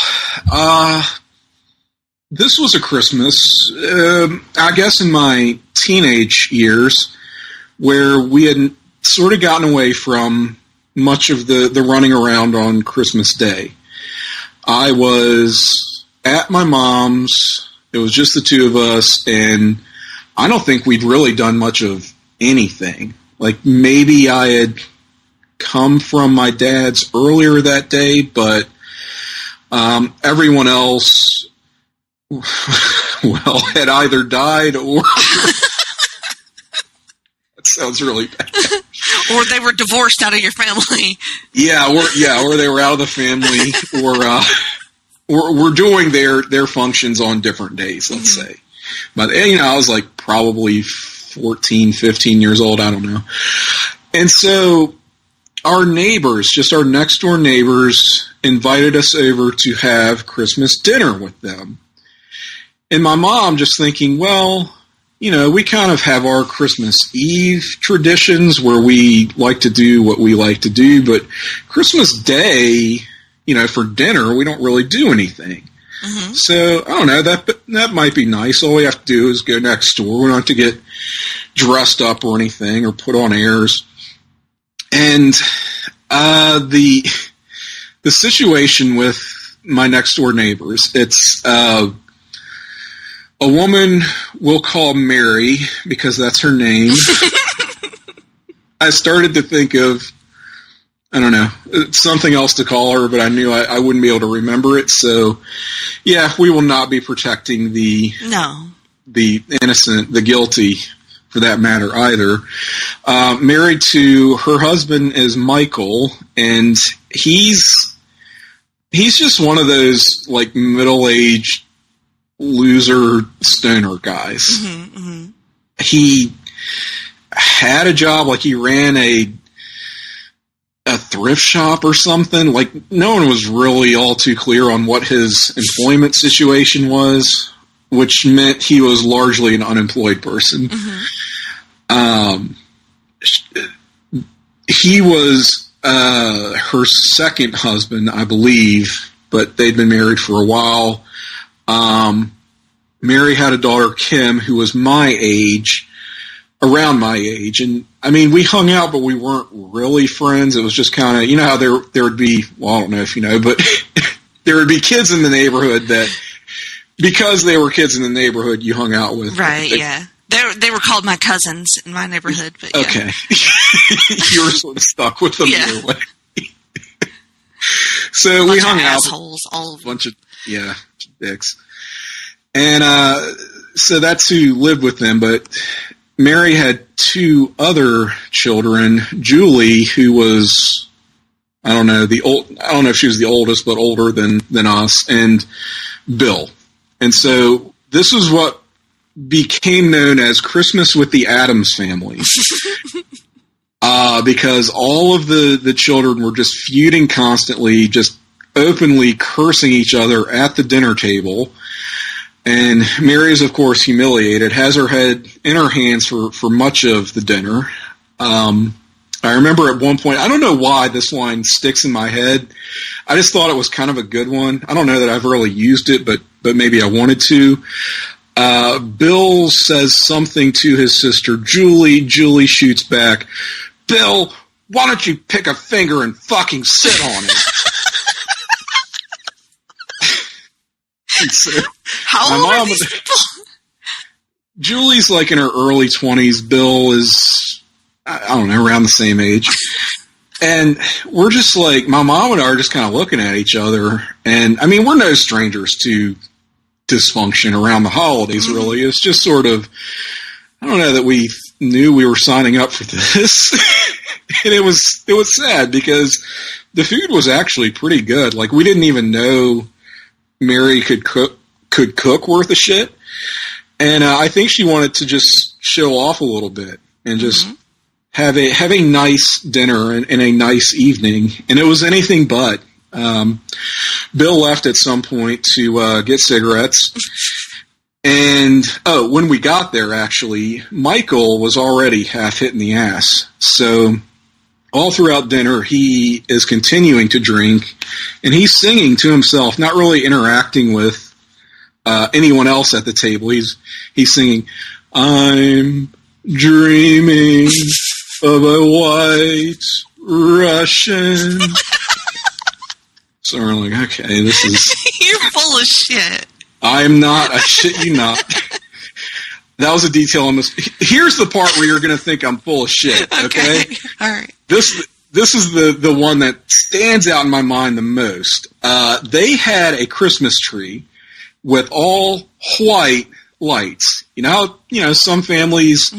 Speaker 6: this was a Christmas, I guess in my teenage years, where we had sort of gotten away from much of the running around on Christmas Day. I was at my mom's, it was just the two of us, and I don't think we'd really done much of anything. Like, maybe I had come from my dad's earlier that day, but everyone else, well, had either died or... That sounds really bad.
Speaker 5: Or they were divorced out of your family.
Speaker 6: Or they were out of the family, or we're doing their functions on different days, let's say. But, I was like probably 14, 15 years old, I don't know. And so our neighbors, just our next door neighbors, invited us over to have Christmas dinner with them. And my mom just thinking, well, we kind of have our Christmas Eve traditions where we like to do what we like to do, but Christmas Day, for dinner, we don't really do anything. Mm-hmm. So, I don't know, that might be nice. All we have to do is go next door. We don't have to get dressed up or anything or put on airs. And the situation with my next door neighbors, it's a woman we'll call Mary, because that's her name. I started to think of, I don't know, something else to call her, but I knew I wouldn't be able to remember it. So, yeah, we will not be protecting the innocent, the guilty, for that matter, either. Married to, her husband is Michael, and he's just one of those, like, middle-aged loser stoner guys. He had a job, like he ran a thrift shop or something. Like, no one was really all too clear on what his employment situation was, which meant he was largely an unemployed person. He was her second husband, I believe, but they'd been married for a while. Mary had a daughter, Kim, who was my age, around my age. And, I mean, we hung out, but we weren't really friends. It was just kind of, how there would be, well, I don't know if you know, but there would be kids in the neighborhood that, because they were kids in the neighborhood, you hung out with.
Speaker 5: Right, yeah. They were called my cousins in my neighborhood, but yeah. Okay.
Speaker 6: You were sort of stuck with them either way. So we hung out.
Speaker 5: Assholes, all of them.
Speaker 6: Bunch of dicks. And so that's who lived with them. But Mary had two other children. Julie, who was, I don't know if she was the oldest, but older than us, and Bill. And so this is what became known as Christmas with the Addams Family. Because all of the children were just feuding constantly, just openly cursing each other at the dinner table. And Mary is, of course, humiliated, has her head in her hands for much of the dinner. I remember at one point, I don't know why this line sticks in my head. I just thought it was kind of a good one. I don't know that I've really used it, but maybe I wanted to. Bill says something to his sister, Julie. Julie shoots back, Bill, why don't you pick a finger and fucking sit on it? So,
Speaker 5: how old are these people?
Speaker 6: Julie's like in her early 20s. Bill is, I don't know, around the same age. And we're just like, my mom and I are just kind of looking at each other. And, I mean, we're no strangers to dysfunction around the holidays, really. It's just sort of, I don't know that we knew we were signing up for this. And it was sad because the food was actually pretty good. Like, we didn't even know Mary could cook worth a shit. And I think she wanted to just show off a little bit and just have a nice dinner and a nice evening. And it was anything but. Bill left at some point to get cigarettes. And, when we got there, actually, Michael was already half hit in the ass. So all throughout dinner, he is continuing to drink, and he's singing to himself, not really interacting with anyone else at the table. He's singing, "I'm dreaming of a white Russian." So we're like, okay, this is...
Speaker 5: You're full of shit.
Speaker 6: I'm not. I shit you not. That was a detail on this. Here's the part where you're going to think I'm full of shit, okay?
Speaker 5: All right.
Speaker 6: This is the one that stands out in my mind the most. They had a Christmas tree with all white lights. You know, some families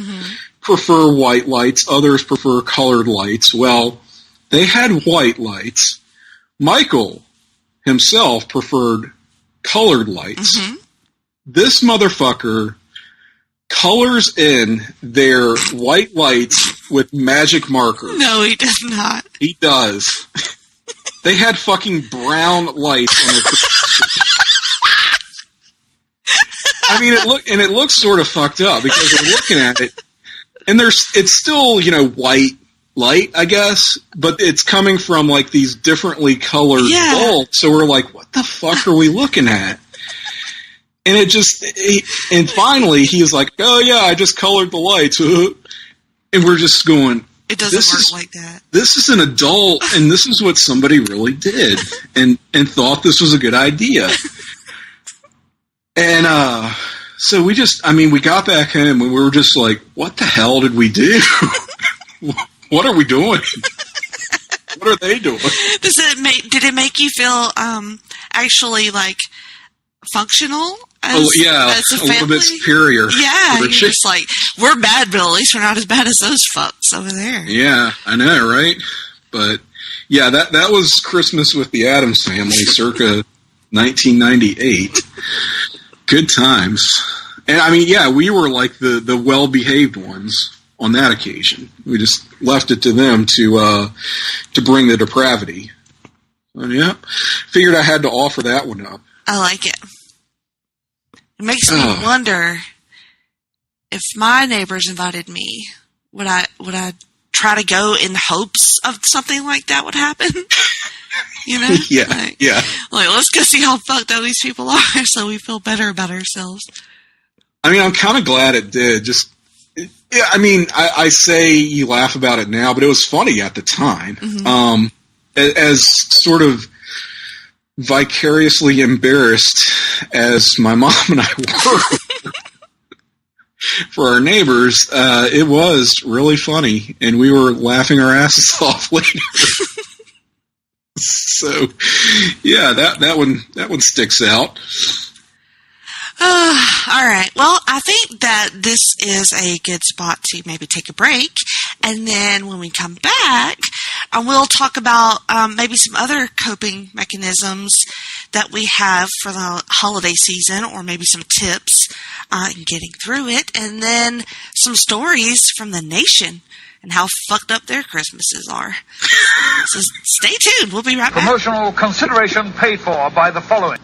Speaker 6: prefer white lights, others prefer colored lights. Well, they had white lights. Michael himself preferred colored lights. This motherfucker colors in their white lights with magic markers.
Speaker 5: No, he does not.
Speaker 6: He does. They had fucking brown lights on their I mean, it looks sort of fucked up because we're looking at it, and it's still, white light, I guess, but it's coming from like these differently colored bulbs. So we're like, what the fuck are we looking at? And and finally he was like, oh yeah, I just colored the lights. And we're just going,
Speaker 5: it doesn't work like that.
Speaker 6: This is an adult, and this is what somebody really did and thought this was a good idea. And so we got back home and we were just like, what the hell did we do? What are we doing? What are they doing?
Speaker 5: Did it make you feel actually like functional? As a
Speaker 6: little bit superior.
Speaker 5: Yeah, you're just like, we're bad, but at least we're not as bad as those fucks over there.
Speaker 6: Yeah, I know, right? But yeah, that was Christmas with the Addams Family, circa 1998. Good times. And I mean, yeah, we were like the well-behaved ones on that occasion. We just left it to them to bring the depravity. So, yeah, figured I had to offer that one up.
Speaker 5: I like it. It makes me wonder if my neighbors invited me, would I try to go in hopes of something like that would happen?
Speaker 6: Yeah.
Speaker 5: Like, let's go see how fucked up these people are so we feel better about ourselves.
Speaker 6: I mean, I'm kind of glad it did. I mean, I say you laugh about it now, but it was funny at the time. As sort of vicariously embarrassed as my mom and I were for our neighbors, it was really funny, and we were laughing our asses off later. So, yeah, that one sticks out.
Speaker 5: All right. Well, I think that this is a good spot to maybe take a break. And then when we come back, we'll talk about maybe some other coping mechanisms that we have for the holiday season, or maybe some tips in getting through it. And then some stories from the nation and how fucked up their Christmases are. So stay tuned. We'll be right back.
Speaker 7: Promotional consideration paid for by the following.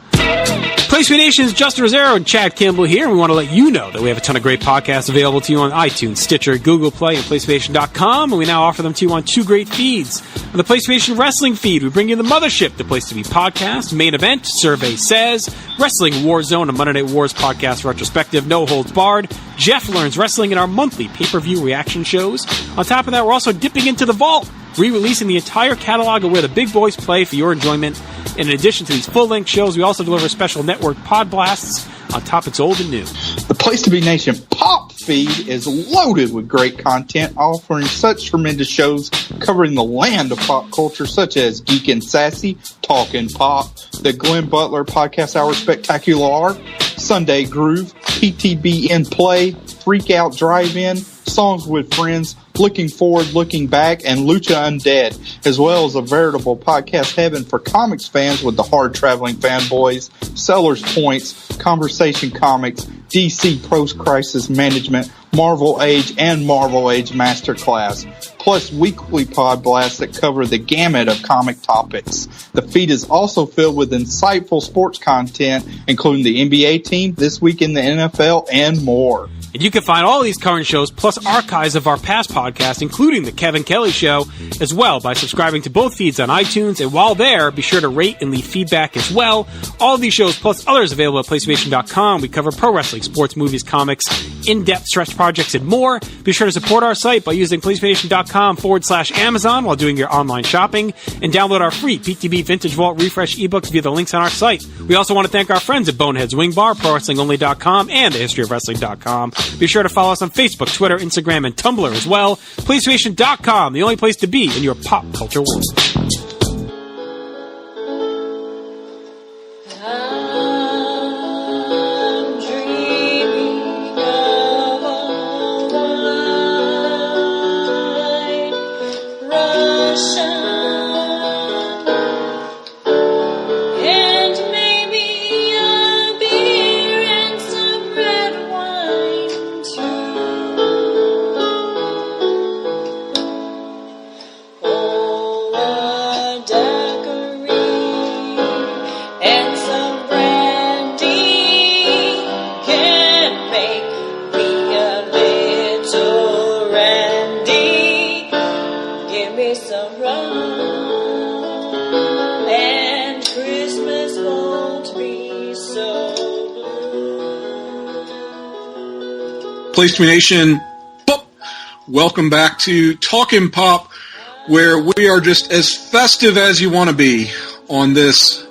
Speaker 8: PlayStation Nation's Justin Rosero and Chad Kimball here, and we want to let you know that we have a ton of great podcasts available to you on iTunes, Stitcher, Google Play, and PlayStation.com, and we now offer them to you on two great feeds. On the PlayStation Wrestling feed, we bring you the Mothership, the place to be podcast, Main Event, Survey Says, Wrestling Warzone, a Monday Night Wars podcast retrospective, No Holds Barred, Jeff Learns Wrestling, and our monthly pay-per-view reaction shows. On top of that, we're also dipping into the vault, re-releasing the entire catalog of where the big boys play for your enjoyment. And in addition to these full-length shows, we also deliver special network pod blasts on top. It's old and new.
Speaker 9: The Place to Be Nation Pop feed is loaded with great content, offering such tremendous shows covering the land of pop culture, such as Geek and Sassy, Talkin' Pop, the Glenn Butler Podcast Hour Spectacular, Sunday Groove, PTB in Play, Freak Out Drive-In, Songs with Friends, Looking Forward, Looking Back, and Lucha Undead, as well as a veritable podcast heaven for comics fans with the hard-traveling fanboys, Sellers Points, Conversation Comics, DC Post-Crisis Management, Marvel Age, and Marvel Age Masterclass, plus weekly pod blasts that cover the gamut of comic topics. The feed is also filled with insightful sports content, including the NBA team, This Week in the NFL, and more.
Speaker 8: And you can find all these current shows, plus archives of our past podcasts, including The Kevin Kelly Show, as well by subscribing to both feeds on iTunes. And while there, be sure to rate and leave feedback as well. All of these shows, plus others available at PlayStation.com. We cover pro wrestling, sports, movies, comics, in-depth stretch projects, and more. Be sure to support our site by using PlayStation.com/Amazon while doing your online shopping. And download our free PTB Vintage Vault Refresh ebooks via the links on our site. We also want to thank our friends at Boneheads Wing Bar, ProWrestlingOnly.com, and TheHistoryOfWrestling.com. Be sure to follow us on Facebook, Twitter, Instagram, and Tumblr as well. PlayStation.com, the only place to be in your pop culture world.
Speaker 6: Place to Be Nation, pop. Welcome back to Talkin' Pop, where we are just as festive as you want to be on this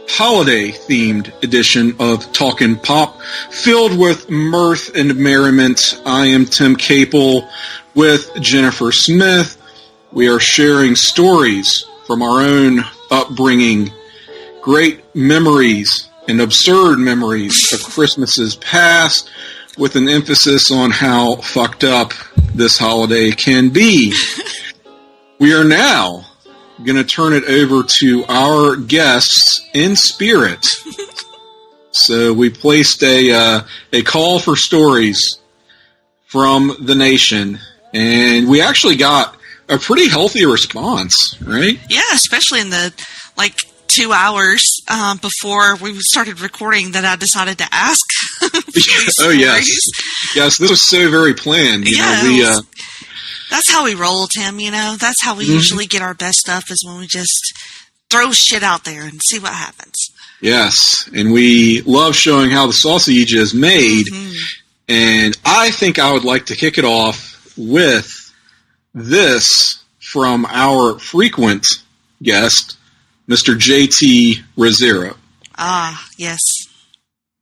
Speaker 6: holiday-themed edition of Talkin' Pop, filled with mirth and merriment. I am Tim Capel with Jennifer Smith. We are sharing stories from our own upbringing, great memories and absurd memories of Christmases past, with an emphasis on how fucked up this holiday can be. We are now going to turn it over to our guests in spirit. So we placed a call for stories from the nation, and we actually got a pretty healthy response, right?
Speaker 5: Yeah, especially in the, 2 hours before we started recording that I decided to ask.
Speaker 6: Oh, yes. Yes, this was so very planned. You know,
Speaker 5: that's how we roll, Tim, That's how we usually get our best stuff, is when we just throw shit out there and see what happens.
Speaker 6: Yes, and we love showing how the sausage is made. Mm-hmm. And I think I would like to kick it off with this from our frequent guest, Mr. J.T. Rosero.
Speaker 5: Ah, yes.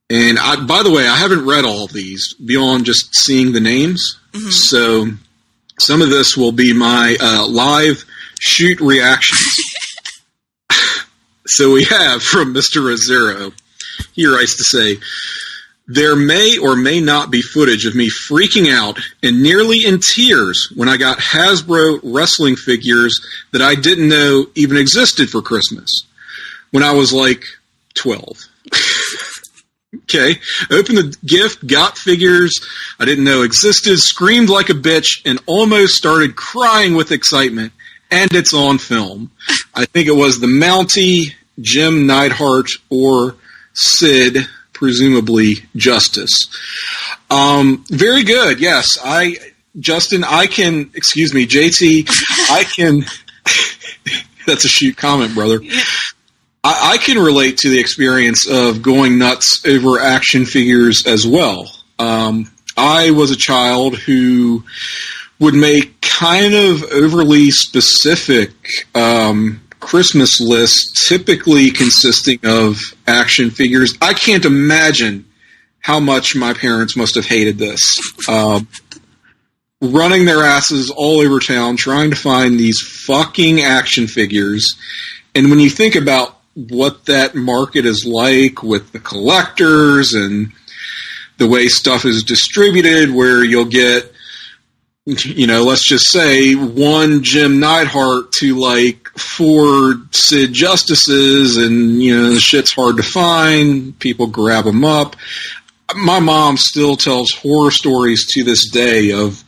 Speaker 6: And by the way, I haven't read all of these beyond just seeing the names. Mm-hmm. So some of this will be my live shoot reactions. So we have from Mr. Rosero, he writes to say, there may or may not be footage of me freaking out and nearly in tears when I got Hasbro wrestling figures that I didn't know even existed for Christmas when I was 12. Okay, opened the gift, got figures I didn't know existed, screamed like a bitch, and almost started crying with excitement. And it's on film. I think it was the Mountie, Jim Neidhart, or Sid, presumably Justice. Very good. Yes, JT, I can, that's a shoot comment, brother. I can relate to the experience of going nuts over action figures as well. I was a child who would make kind of overly specific Christmas lists, typically consisting of action figures. I can't imagine how much my parents must have hated this. Running their asses all over town trying to find these fucking action figures. And when you think about what that market is like with the collectors and the way stuff is distributed, where you'll get let's just say one Jim Neidhart to like 4 Sid Justices, and the shit's hard to find. People grab them up. My mom still tells horror stories to this day of,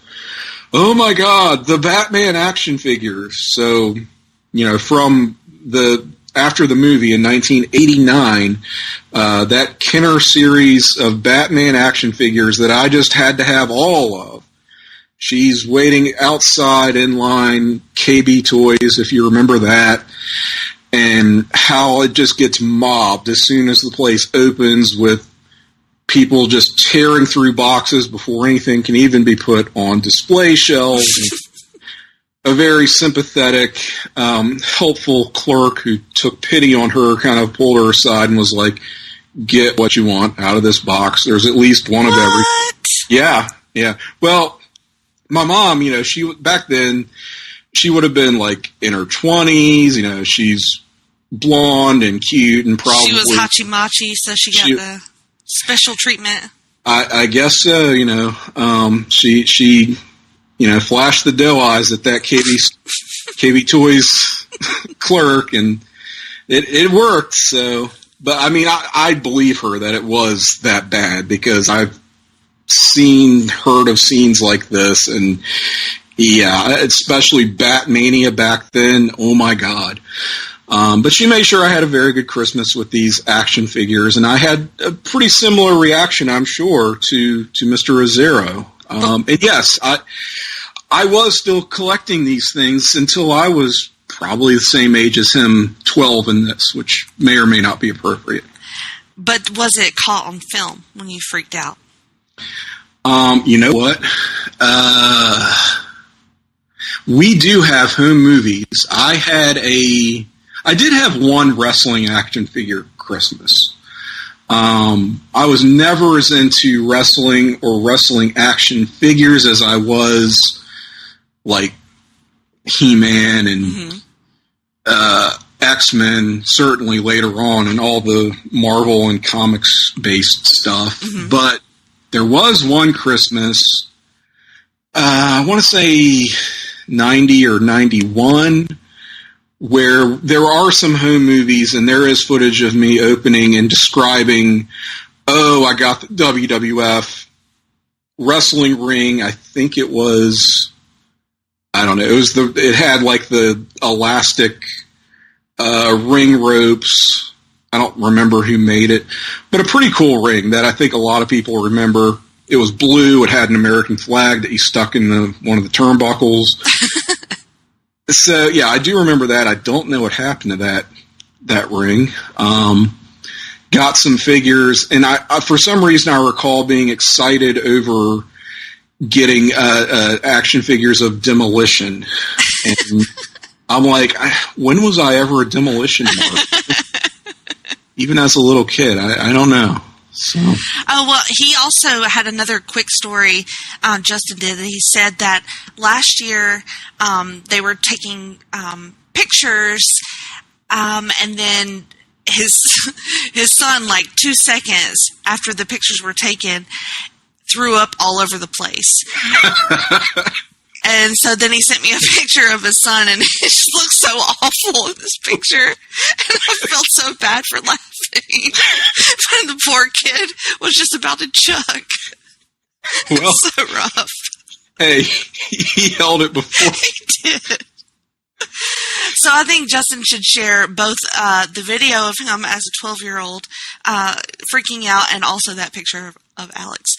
Speaker 6: oh my God, the Batman action figures. So, from after the movie in 1989, that Kenner series of Batman action figures that I just had to have all of. She's waiting outside in line, KB Toys, if you remember that, and how it just gets mobbed as soon as the place opens with people just tearing through boxes before anything can even be put on display shelves. A very sympathetic, helpful clerk who took pity on her kind of pulled her aside and was like, get what you want out of this box. There's at least one of every. Yeah. Well, my mom, back then, she would have been like in her 20s. She's blonde and cute and probably.
Speaker 5: She was hachi-machi, so she got the special treatment.
Speaker 6: I guess so, She flashed the doe eyes at that KB Toys clerk, and it worked. So, but I mean, I believe her that it was that bad because I've heard of scenes like this, and yeah, especially Batmania back then. Oh my God. But she made sure I had a very good Christmas with these action figures, and I had a pretty similar reaction, I'm sure, to Mr. Rozzero. And yes, I was still collecting these things until I was probably the same age as him, 12 in this, which may or may not be appropriate.
Speaker 5: But was it caught on film when you freaked out?
Speaker 6: You know what? We do have home movies. I did have one wrestling action figure Christmas. I was never as into wrestling or wrestling action figures as I was like He-Man and X-Men, certainly later on, and all the Marvel and comics-based stuff. Mm-hmm. But there was one Christmas, I want to say 90 or 91, where there are some home movies, and there is footage of me opening and describing, I got the WWF wrestling ring. I think it was, I don't know, it had like the elastic ring ropes. I don't remember who made it, but a pretty cool ring that I think a lot of people remember. It was blue. It had an American flag that he stuck in one of the turnbuckles. So, yeah, I do remember that. I don't know what happened to that ring. Got some figures, and I for some reason I recall being excited over getting action figures of Demolition. And I'm like, when was I ever a Demolition mark? Even as a little kid, I don't know. So.
Speaker 5: Oh, well, he also had another quick story, Justin did. He said that last year they were taking pictures, and then his son, like 2 seconds after the pictures were taken, threw up all over the place. And so then he sent me a picture of his son, and it just looked so awful in this picture. And I felt so bad for laughing. And the poor kid was just about to choke.
Speaker 6: Well,
Speaker 5: so rough.
Speaker 6: Hey, he held it before.
Speaker 5: He did. So I think Justin should share both the video of him as a 12-year-old freaking out, and also that picture of Alex.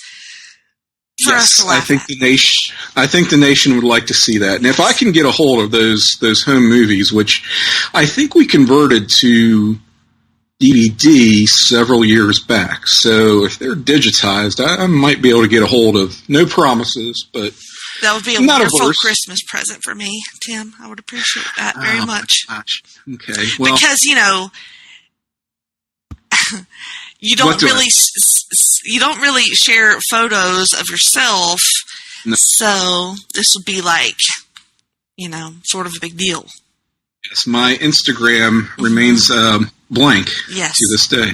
Speaker 6: Yes, I think the nation would like to see that. And if I can get a hold of those home movies, which I think we converted to DVD several years back, so if they're digitized, I might be able to get a hold of. No promises, but
Speaker 5: that would be a wonderful Christmas present for me, Tim. I would appreciate that very much.
Speaker 6: Gosh. Okay, well,
Speaker 5: because you don't really share photos of yourself, no. So this would be like, sort of a big deal.
Speaker 6: Yes, my Instagram remains blank to this day.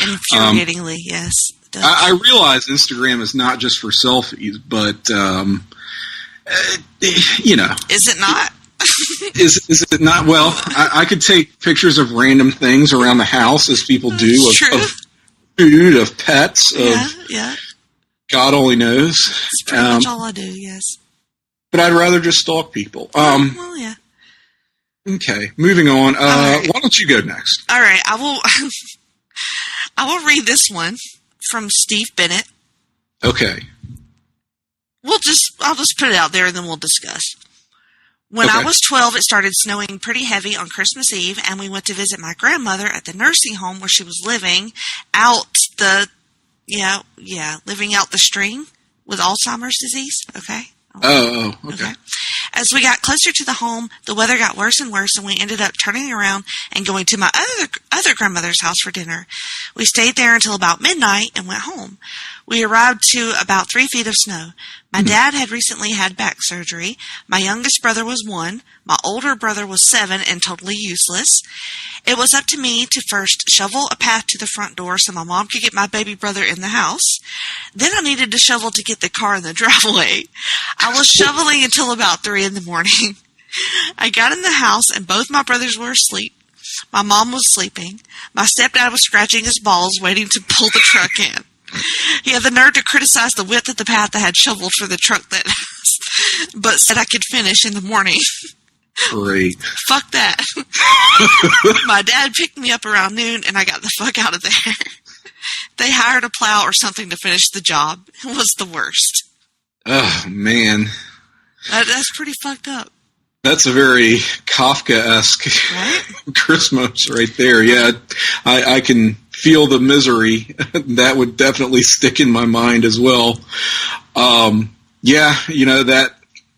Speaker 5: Infuriatingly, yes.
Speaker 6: I realize Instagram is not just for selfies, but
Speaker 5: Is it not?
Speaker 6: Is it not? Well, I could take pictures of random things around the house, as people do, of food, of pets,
Speaker 5: yeah.
Speaker 6: God only knows.
Speaker 5: That's pretty much all I do, yes.
Speaker 6: But I'd rather just stalk people.
Speaker 5: Well, yeah.
Speaker 6: Okay, moving on.
Speaker 5: Right.
Speaker 6: Why don't you go next?
Speaker 5: All right, I will. I will read this one from Steve Bennett.
Speaker 6: Okay.
Speaker 5: I'll just put it out there and then we'll discuss. When I was 12, it started snowing pretty heavy on Christmas Eve, and we went to visit my grandmother at the nursing home where she was living out living out the string with Alzheimer's disease. Okay.
Speaker 6: Okay.
Speaker 5: As we got closer to the home, the weather got worse and worse, and we ended up turning around and going to my other grandmother's house for dinner. We stayed there until about midnight and went home. We arrived to about 3 feet of snow. My dad had recently had back surgery. My youngest brother was 1. My older brother was 7 and totally useless. It was up to me to first shovel a path to the front door so my mom could get my baby brother in the house. Then I needed to shovel to get the car in the driveway. I was shoveling until about 3 in the morning. I got in the house and both my brothers were asleep. My mom was sleeping. My stepdad was scratching his balls waiting to pull the truck in. He had the nerve to criticize the width of the path I had shoveled for the truck but said I could finish in the morning.
Speaker 6: Great.
Speaker 5: Fuck that. My dad picked me up around noon and I got the fuck out of there. They hired a plow or something to finish the job. It was the worst.
Speaker 6: Oh, man.
Speaker 5: That's pretty fucked up.
Speaker 6: That's a very Kafka-esque Christmas right there. Yeah, I can feel the misery. That would definitely stick in my mind as well. That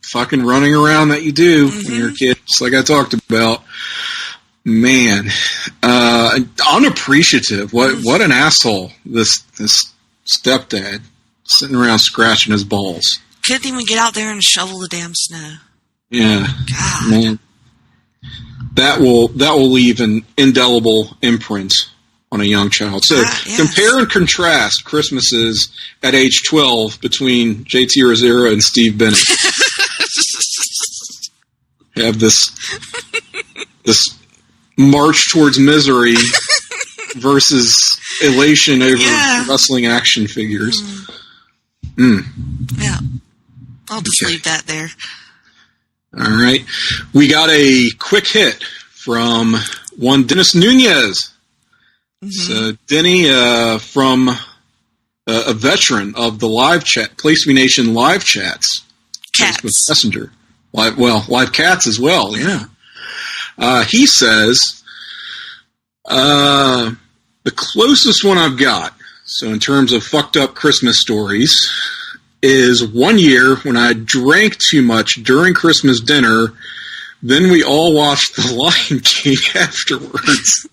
Speaker 6: fucking running around that you do when you're a kid, just like I talked about. Man, unappreciative. What an asshole, this stepdad, sitting around scratching his balls.
Speaker 5: Couldn't even get out there and shovel the damn snow.
Speaker 6: Yeah,
Speaker 5: God.
Speaker 6: Man, that will leave an indelible imprint on a young child. So compare and contrast Christmases at age 12 between JT Rosero and Steve Bennett. Have this march towards misery versus elation over wrestling action figures.
Speaker 5: Yeah, I'll just leave that there.
Speaker 6: All right. We got a quick hit from one Dennis Nunez. So, Denny, from a veteran of the live chat, Place Me Nation live chats.
Speaker 5: Cats.
Speaker 6: Facebook Messenger. Live cats as well, yeah. He says, the closest one I've got, so in terms of fucked up Christmas stories, is one year when I drank too much during Christmas dinner, then we all watched The Lion King afterwards.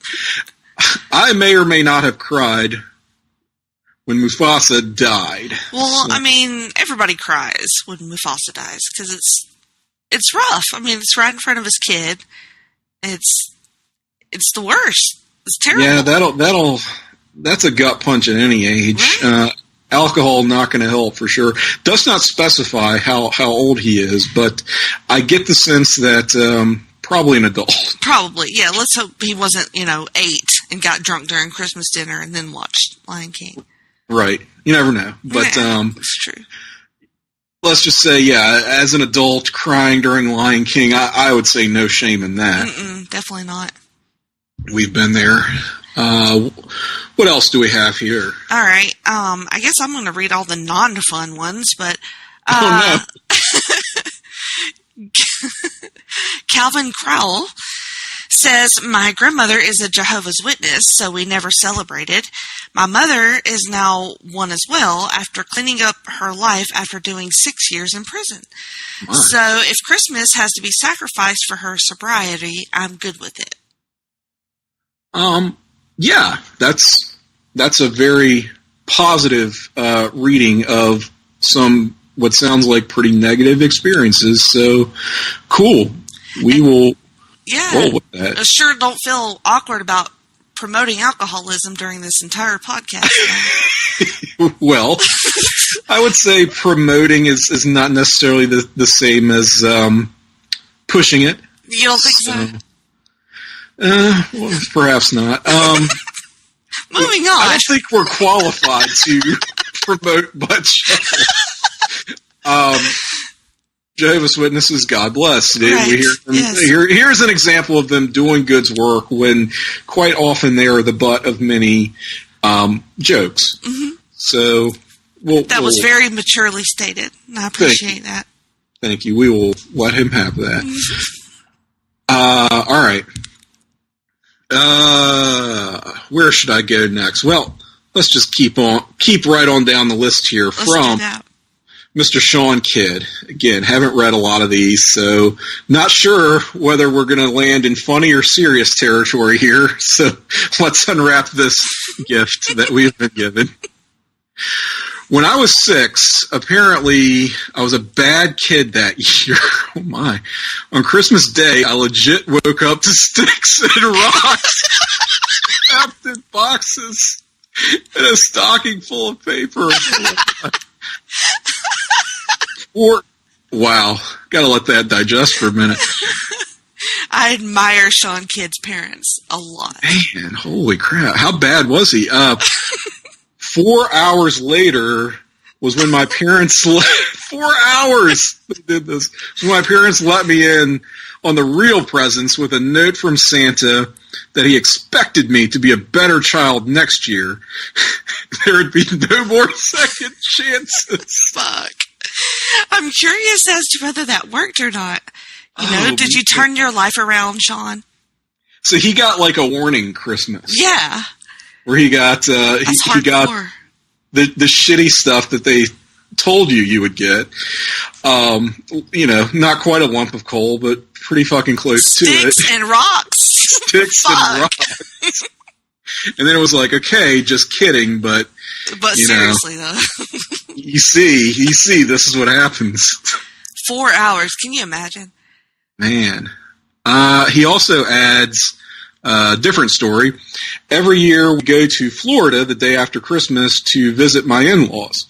Speaker 6: I may or may not have cried when Mufasa died.
Speaker 5: Well, I mean, everybody cries when Mufasa dies because it's rough. I mean, it's right in front of his kid. It's the worst. It's terrible. Yeah, that's a gut punch at any age. Right. Alcohol not going to help for sure. Does not specify how old he is, but I get the sense that probably an adult. Probably, yeah. Let's hope he wasn't, 8 and got drunk during Christmas dinner and then watched Lion King.
Speaker 6: Right. You never know. But
Speaker 5: it's true.
Speaker 6: Let's just say, as an adult crying during Lion King, I would say no shame in that.
Speaker 5: Definitely not.
Speaker 6: We've been there. What else do we have here?
Speaker 5: All right. I guess I'm going to read all the non-fun ones, but
Speaker 6: oh
Speaker 5: no. Calvin Crowell says, my grandmother is a Jehovah's Witness, so we never celebrated. My mother is now one as well after cleaning up her life after doing 6 years in prison.
Speaker 6: Nice.
Speaker 5: So if Christmas has to be sacrificed for her sobriety, I'm good with it.
Speaker 6: Yeah, that's a very positive reading of some what sounds like pretty negative experiences. So cool. We will roll with that.
Speaker 5: Sure, don't feel awkward about promoting alcoholism during this entire podcast.
Speaker 6: Well, I would say promoting is not necessarily the same as pushing it.
Speaker 5: You don't think so?
Speaker 6: Well, perhaps not.
Speaker 5: Moving on.
Speaker 6: I don't think we're qualified to promote butt shuffle. Jehovah's Witnesses, God bless.
Speaker 5: Right.
Speaker 6: We hear them,
Speaker 5: yes.
Speaker 6: Here's an example of them doing God's work when quite often they are the butt of many jokes. Mm-hmm. So
Speaker 5: that was very maturely stated, and I appreciate that.
Speaker 6: Thank you. We will let him have that. All right. Where should I go next? Well, let's just keep right on down the list here.
Speaker 5: Let's
Speaker 6: from Mr. Sean Kidd. Again, haven't read a lot of these, so not sure whether we're going to land in funny or serious territory here. So let's unwrap this gift that we've been given. When I was 6, apparently I was a bad kid that year. Oh my. On Christmas Day, I legit woke up to sticks and rocks wrapped in boxes and a stocking full of paper. Wow. Gotta let that digest for a minute.
Speaker 5: I admire Sean Kidd's parents a lot.
Speaker 6: Man, holy crap. How bad was he? 4 hours later was when my parents 4 hours they did this. When my parents let me in on the real presents with a note from Santa that he expected me to be a better child next year. There would be no more second chances.
Speaker 5: Fuck. I'm curious as to whether that worked or not. You know, did you turn your life around, Sean?
Speaker 6: So he got like a warning Christmas.
Speaker 5: Yeah.
Speaker 6: Where he got he got the shitty stuff that they told you would get. You know, not quite a lump of coal, but pretty fucking close to it.
Speaker 5: Sticks and rocks.
Speaker 6: Sticks and rocks. And then it was like, okay, just kidding, but
Speaker 5: seriously though.
Speaker 6: You see, this is what happens.
Speaker 5: 4 hours. Can you imagine?
Speaker 6: Man. He also adds a different story. Every year we go to Florida the day after Christmas to visit my in-laws.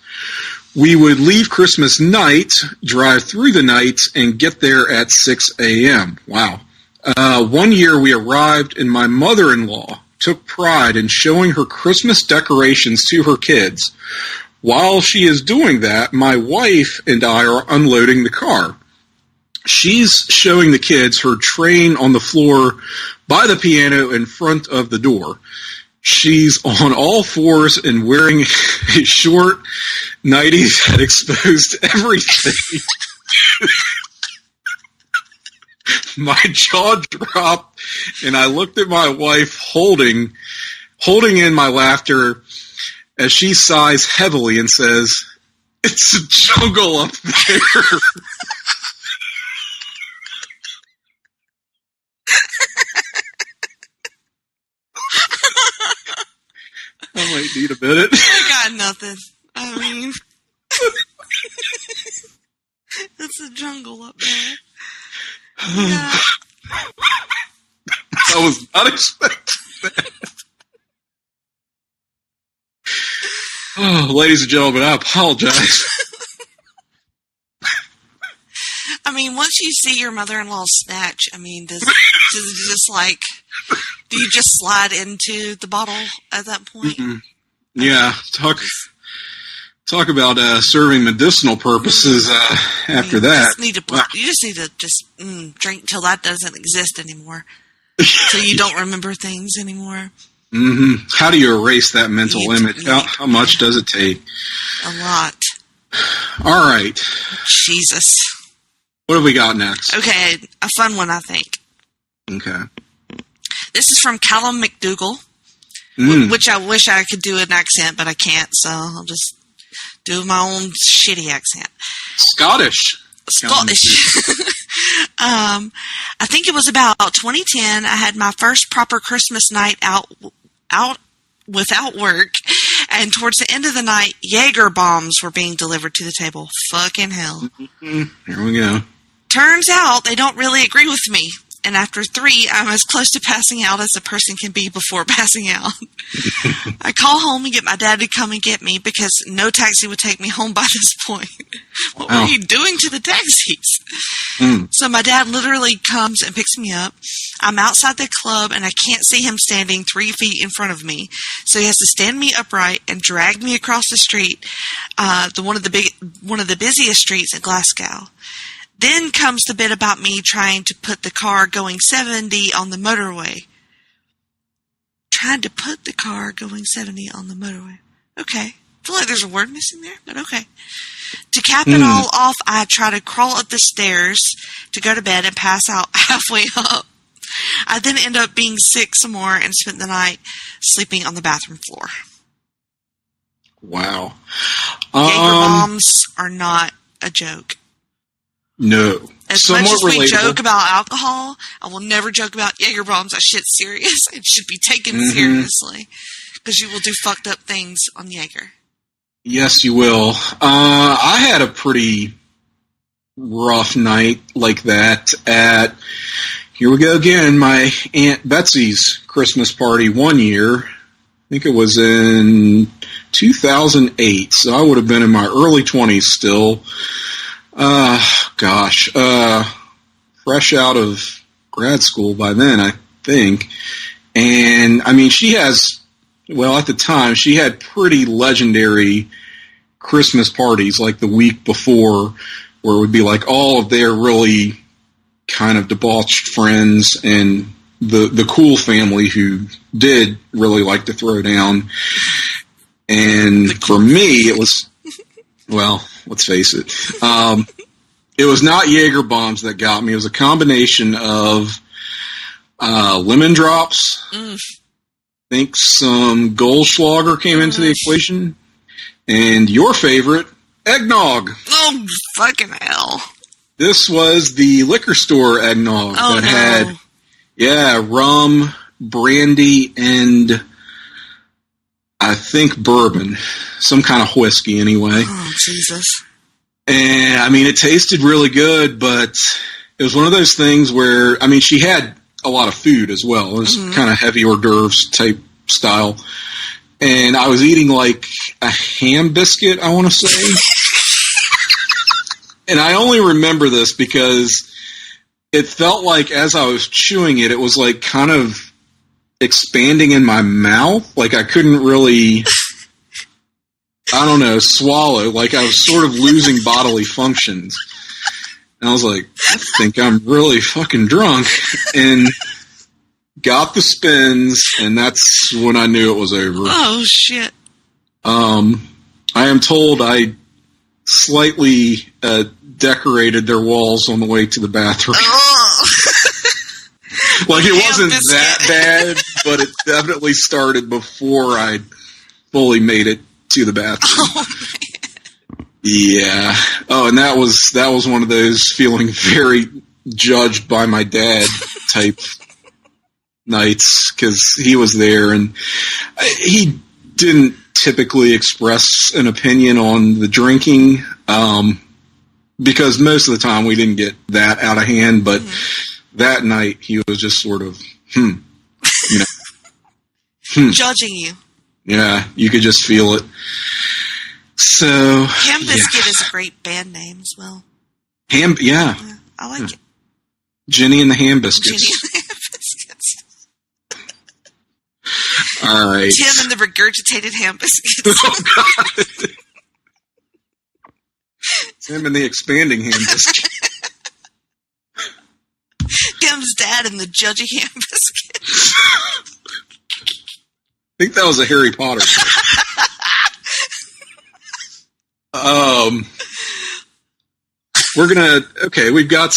Speaker 6: We would leave Christmas night, drive through the night, and get there at 6 a.m. Wow. One year we arrived and my mother-in-law took pride in showing her Christmas decorations to her kids. While she is doing that, my wife and I are unloading the car. She's showing the kids her train on the floor by the piano in front of the door. She's on all fours and wearing a short nightie that exposed everything. My jaw dropped, and I looked at my wife holding in my laughter as she sighs heavily and says, "It's a jungle up there." I might need a minute.
Speaker 5: I got nothing. I mean, it's a jungle up there. Yeah.
Speaker 6: I was not expecting that. Oh, ladies and gentlemen, I apologize.
Speaker 5: I mean, once you see your mother-in-law snatch, I mean, do you just slide into the bottle at that point?
Speaker 6: Mm-hmm. Yeah, talk about serving medicinal purposes after that.
Speaker 5: You just need to drink till that doesn't exist anymore, so you don't remember things anymore.
Speaker 6: Mm-hmm. How do you erase that mental image? How much does it take?
Speaker 5: A lot.
Speaker 6: All right.
Speaker 5: Jesus.
Speaker 6: What have we got next?
Speaker 5: Okay, a fun one, I think.
Speaker 6: Okay.
Speaker 5: This is from Callum McDougall, which I wish I could do an accent, but I can't, so I'll just do my own shitty accent.
Speaker 6: Scottish.
Speaker 5: I think it was about 2010. I had my first proper Christmas night out without work, and towards the end of the night, Jaeger bombs were being delivered to the table. Fucking hell.
Speaker 6: Mm-hmm. Here we go.
Speaker 5: Turns out they don't really agree with me. And after 3, I'm as close to passing out as a person can be before passing out. I call home and get my dad to come and get me because no taxi would take me home by this point. What were you doing to the taxis? So my dad literally comes and picks me up. I'm outside the club and I can't see him standing 3 feet in front of me. So he has to stand me upright and drag me across the street, one of the busiest streets in Glasgow. Then comes the bit about me trying to put the car going 70 on the motorway. Trying to put the car going 70 on the motorway. Okay. I feel like there's a word missing there, but okay. To cap it all off, I try to crawl up the stairs to go to bed and pass out halfway up. I then end up being sick some more and spent the night sleeping on the bathroom floor.
Speaker 6: Wow.
Speaker 5: Jaeger bombs are not a joke.
Speaker 6: No.
Speaker 5: As much as we joke about alcohol, I will never joke about Jaeger bombs. That shit's serious. It should be taken seriously. Because you will do fucked up things on Jaeger.
Speaker 6: Yes, you will. I had a pretty rough night like that at, here we go again, my Aunt Betsy's Christmas party one year. I think it was in 2008, so I would have been in my early 20s still. Fresh out of grad school by then, I think. And, I mean, she has, well, at the time, she had pretty legendary Christmas parties, like the week before, where it would be like all of their really kind of debauched friends and the cool family who did really like to throw down. And for me, it was, well, let's face it. It was not Jaeger bombs that got me. It was a combination of lemon drops. I think some Goldschlager came into the equation. And your favorite, eggnog.
Speaker 5: Oh, fucking hell.
Speaker 6: This was the liquor store eggnog that had, rum, brandy, and I think bourbon. Some kind of whiskey anyway.
Speaker 5: Oh, Jesus.
Speaker 6: And, I mean, it tasted really good, but it was one of those things where, I mean, she had a lot of food as well. It was kind of heavy hors d'oeuvres type style. And I was eating like a ham biscuit, I want to say. And I only remember this because it felt like as I was chewing it, it was like kind of expanding in my mouth. Like I couldn't really, I don't know, swallow. Like I was sort of losing bodily functions. And I was like, I think I'm really fucking drunk. And got the spins, and that's when I knew it was over.
Speaker 5: Oh, shit.
Speaker 6: I am told I slightly decorated their walls on the way to the bathroom.
Speaker 5: Oh.
Speaker 6: Like, it wasn't that bad, but it definitely started before I fully made it to the bathroom.
Speaker 5: Oh,
Speaker 6: yeah. Oh, and that was one of those feeling very judged by my dad type nights, because he was there, and he didn't typically express an opinion on the drinking, because most of the time we didn't get that out of hand, but that night he was just sort of,
Speaker 5: judging you.
Speaker 6: Yeah, you could just feel it. So,
Speaker 5: Ham Biscuit is a great band name as well.
Speaker 6: Yeah,
Speaker 5: I like it.
Speaker 6: Jenny and the Ham Biscuits.
Speaker 5: Jenny and the Ham Biscuits.
Speaker 6: All right.
Speaker 5: Tim and the regurgitated Ham Biscuits.
Speaker 6: Oh, God. Tim and the expanding Ham Biscuit.
Speaker 5: Tim's dad and the judgy Ham Biscuit.
Speaker 6: I think that was a Harry Potter book. We've got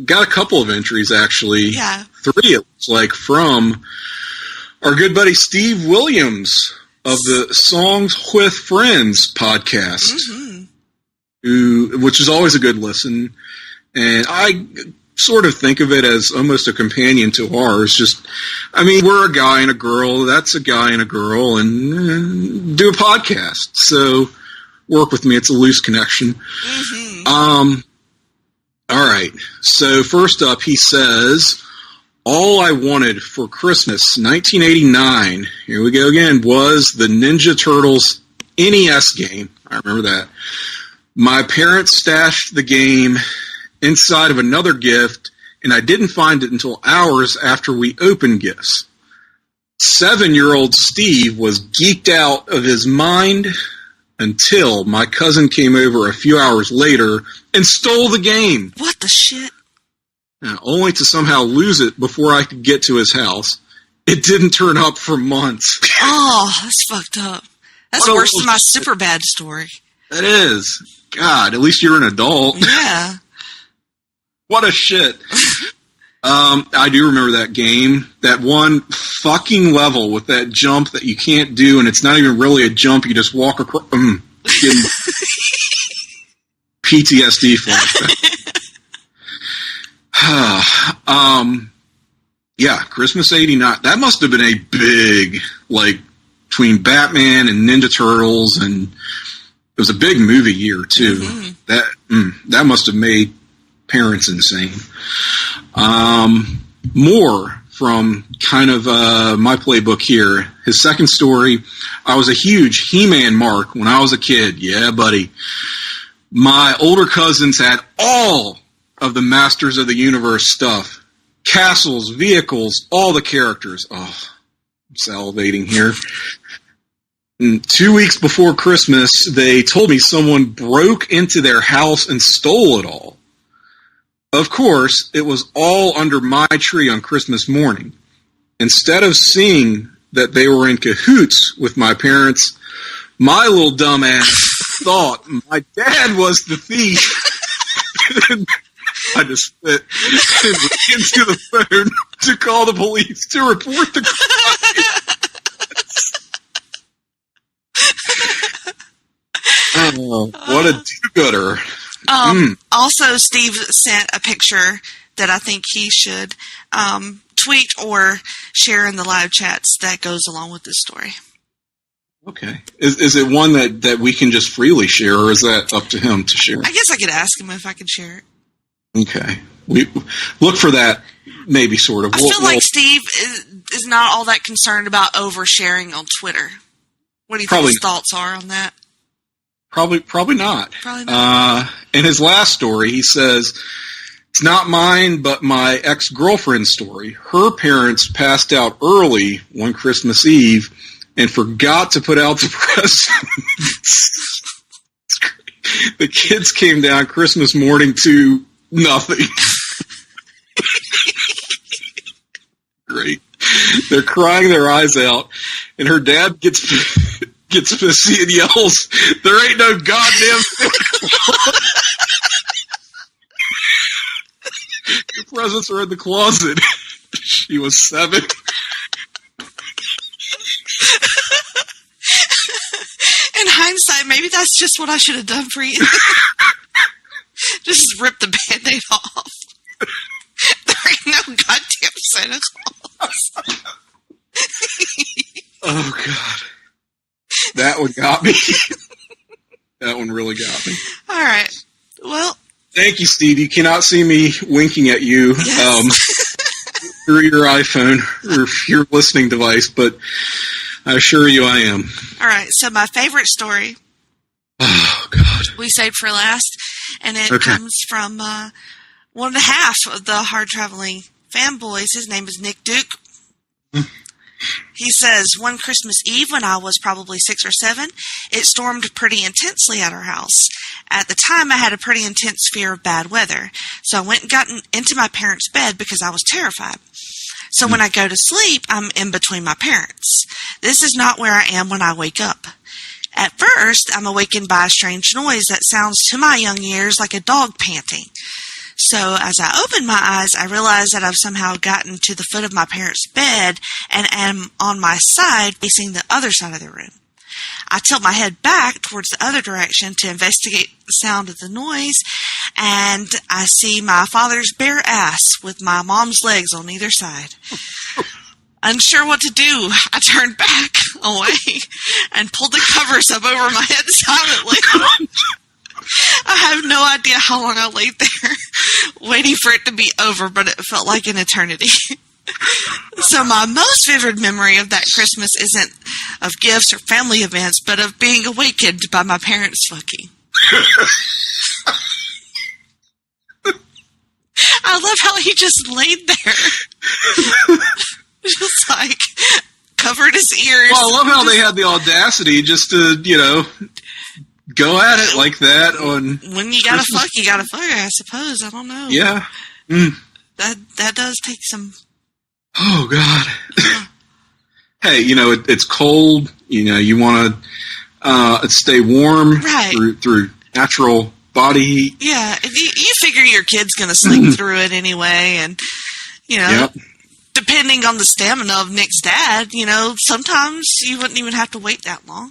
Speaker 6: got a couple of entries actually.
Speaker 5: Yeah.
Speaker 6: 3, it looks like, from our good buddy Steve Williams of the Songs with Friends podcast, which is always a good listen. And I sort of think of it as almost a companion to ours. Just, I mean, we're a guy and a girl, that's a guy and a girl, and do a podcast. So work with me. It's a loose connection. All right. So first up, he says, all I wanted for Christmas, 1989, here we go again, was the Ninja Turtles NES game. I remember that. My parents stashed the game inside of another gift, and I didn't find it until hours after we opened gifts. 7-year-old Steve was geeked out of his mind until my cousin came over a few hours later and stole the game.
Speaker 5: What the shit?
Speaker 6: Only to somehow lose it before I could get to his house. It didn't turn up for months.
Speaker 5: Oh, that's fucked up. That's worse than my super bad story.
Speaker 6: That is. God, at least you're an adult.
Speaker 5: Yeah.
Speaker 6: What a shit. I do remember that game. That one fucking level with that jump that you can't do, and it's not even really a jump. You just walk across. PTSD flashback. Yeah, Christmas '89. That must have been a big, like, between Batman and Ninja Turtles, and it was a big movie year too. Mm-hmm. That must have made parents insane. More from kind of my playbook here. His second story, I was a huge He-Man mark when I was a kid. Yeah, buddy. My older cousins had all of the Masters of the Universe stuff. Castles, vehicles, all the characters. Oh, I'm salivating here. And 2 weeks before Christmas, they told me someone broke into their house and stole it all. Of course, it was all under my tree on Christmas morning. Instead of seeing that they were in cahoots with my parents, my little dumbass thought my dad was the thief. I just spit into the phone to call the police to report the crime. Oh, what a do-gooder.
Speaker 5: Also, Steve sent a picture that I think he should tweet or share in the live chats that goes along with this story.
Speaker 6: Okay. Is it one that we can just freely share, or is that up to him to share?
Speaker 5: I guess I could ask him if I could share it.
Speaker 6: Okay. We look for that, maybe, sort of.
Speaker 5: I feel like Steve is not all that concerned about oversharing on Twitter. What do you think his thoughts are on that?
Speaker 6: Probably not.
Speaker 5: Probably not.
Speaker 6: In his last story, he says, it's not mine, but my ex-girlfriend's story. Her parents passed out early one Christmas Eve and forgot to put out the presents. The kids came down Christmas morning to nothing. Great. They're crying their eyes out, and her dad gets pissy and yells, "There ain't no goddamn Your presents are in the closet." She was 7.
Speaker 5: In hindsight, maybe that's just what I should have done for you. Just rip the Band-Aid off. There ain't no goddamn Santa Claus.
Speaker 6: Oh, God. That one got me. That one really got me.
Speaker 5: All right. Well.
Speaker 6: Thank you, Steve. You cannot see me winking at you through your iPhone or your listening device, but I assure you I am.
Speaker 5: All right. So my favorite story.
Speaker 6: Oh, God.
Speaker 5: We saved for last, and it comes from one and a half of the Hard Traveling fanboys. His name is Nick Duke. He says, one Christmas Eve when I was probably 6 or 7, it stormed pretty intensely at our house. At the time, I had a pretty intense fear of bad weather, so I went and got into my parents' bed because I was terrified. So when I go to sleep, I'm in between my parents. This is not where I am when I wake up. At first, I'm awakened by a strange noise that sounds to my young ears like a dog panting. So as I open my eyes, I realize that I've somehow gotten to the foot of my parents' bed and am on my side facing the other side of the room. I tilt my head back towards the other direction to investigate the sound of the noise, and I see my father's bare ass with my mom's legs on either side. Unsure what to do, I turned back away and pulled the covers up over my head silently. I have no idea how long I laid there waiting for it to be over, but it felt like an eternity. So my most vivid memory of that Christmas isn't of gifts or family events, but of being awakened by my parents fucking. I love how he just laid there. Just like covered his ears.
Speaker 6: Well, I love how they had the audacity just to, go at it like that on
Speaker 5: when you gotta
Speaker 6: Christmas.
Speaker 5: fuck, you gotta fuck, I suppose. I don't know.
Speaker 6: Yeah. Mm.
Speaker 5: That does take some.
Speaker 6: Oh, God. Hey, it's cold. You want to stay warm through natural body heat.
Speaker 5: Yeah, you figure your kid's going to sleep through it anyway, and, depending on the stamina of Nick's dad, sometimes you wouldn't even have to wait that long.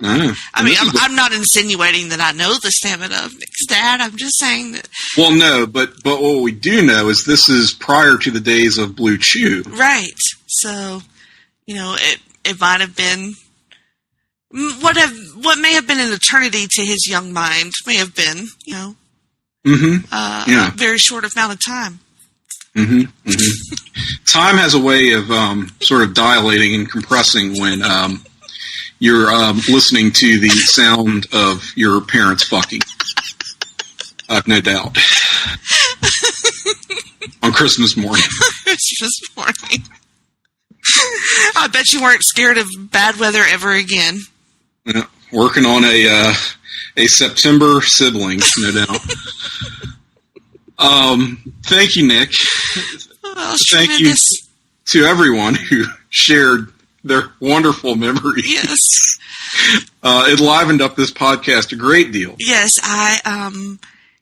Speaker 5: I mean, I'm not insinuating that I know the stamina of Nick's dad. I'm just saying that.
Speaker 6: Well, no, but what we do know is this is prior to the days of Blue Chew.
Speaker 5: Right. So, it might have been what may have been an eternity to his young mind may have been, a very short amount of time.
Speaker 6: Mm-hmm. Mm-hmm. Time has a way of sort of dilating and compressing when you're listening to the sound of your parents fucking. I've no doubt. On Christmas morning.
Speaker 5: Christmas morning. I bet you weren't scared of bad weather ever again.
Speaker 6: Yeah, working on a September sibling, no doubt. Thank you, Nick. Thank you to everyone who shared their wonderful memories.
Speaker 5: Yes.
Speaker 6: It livened up this podcast a great deal.
Speaker 5: Yes,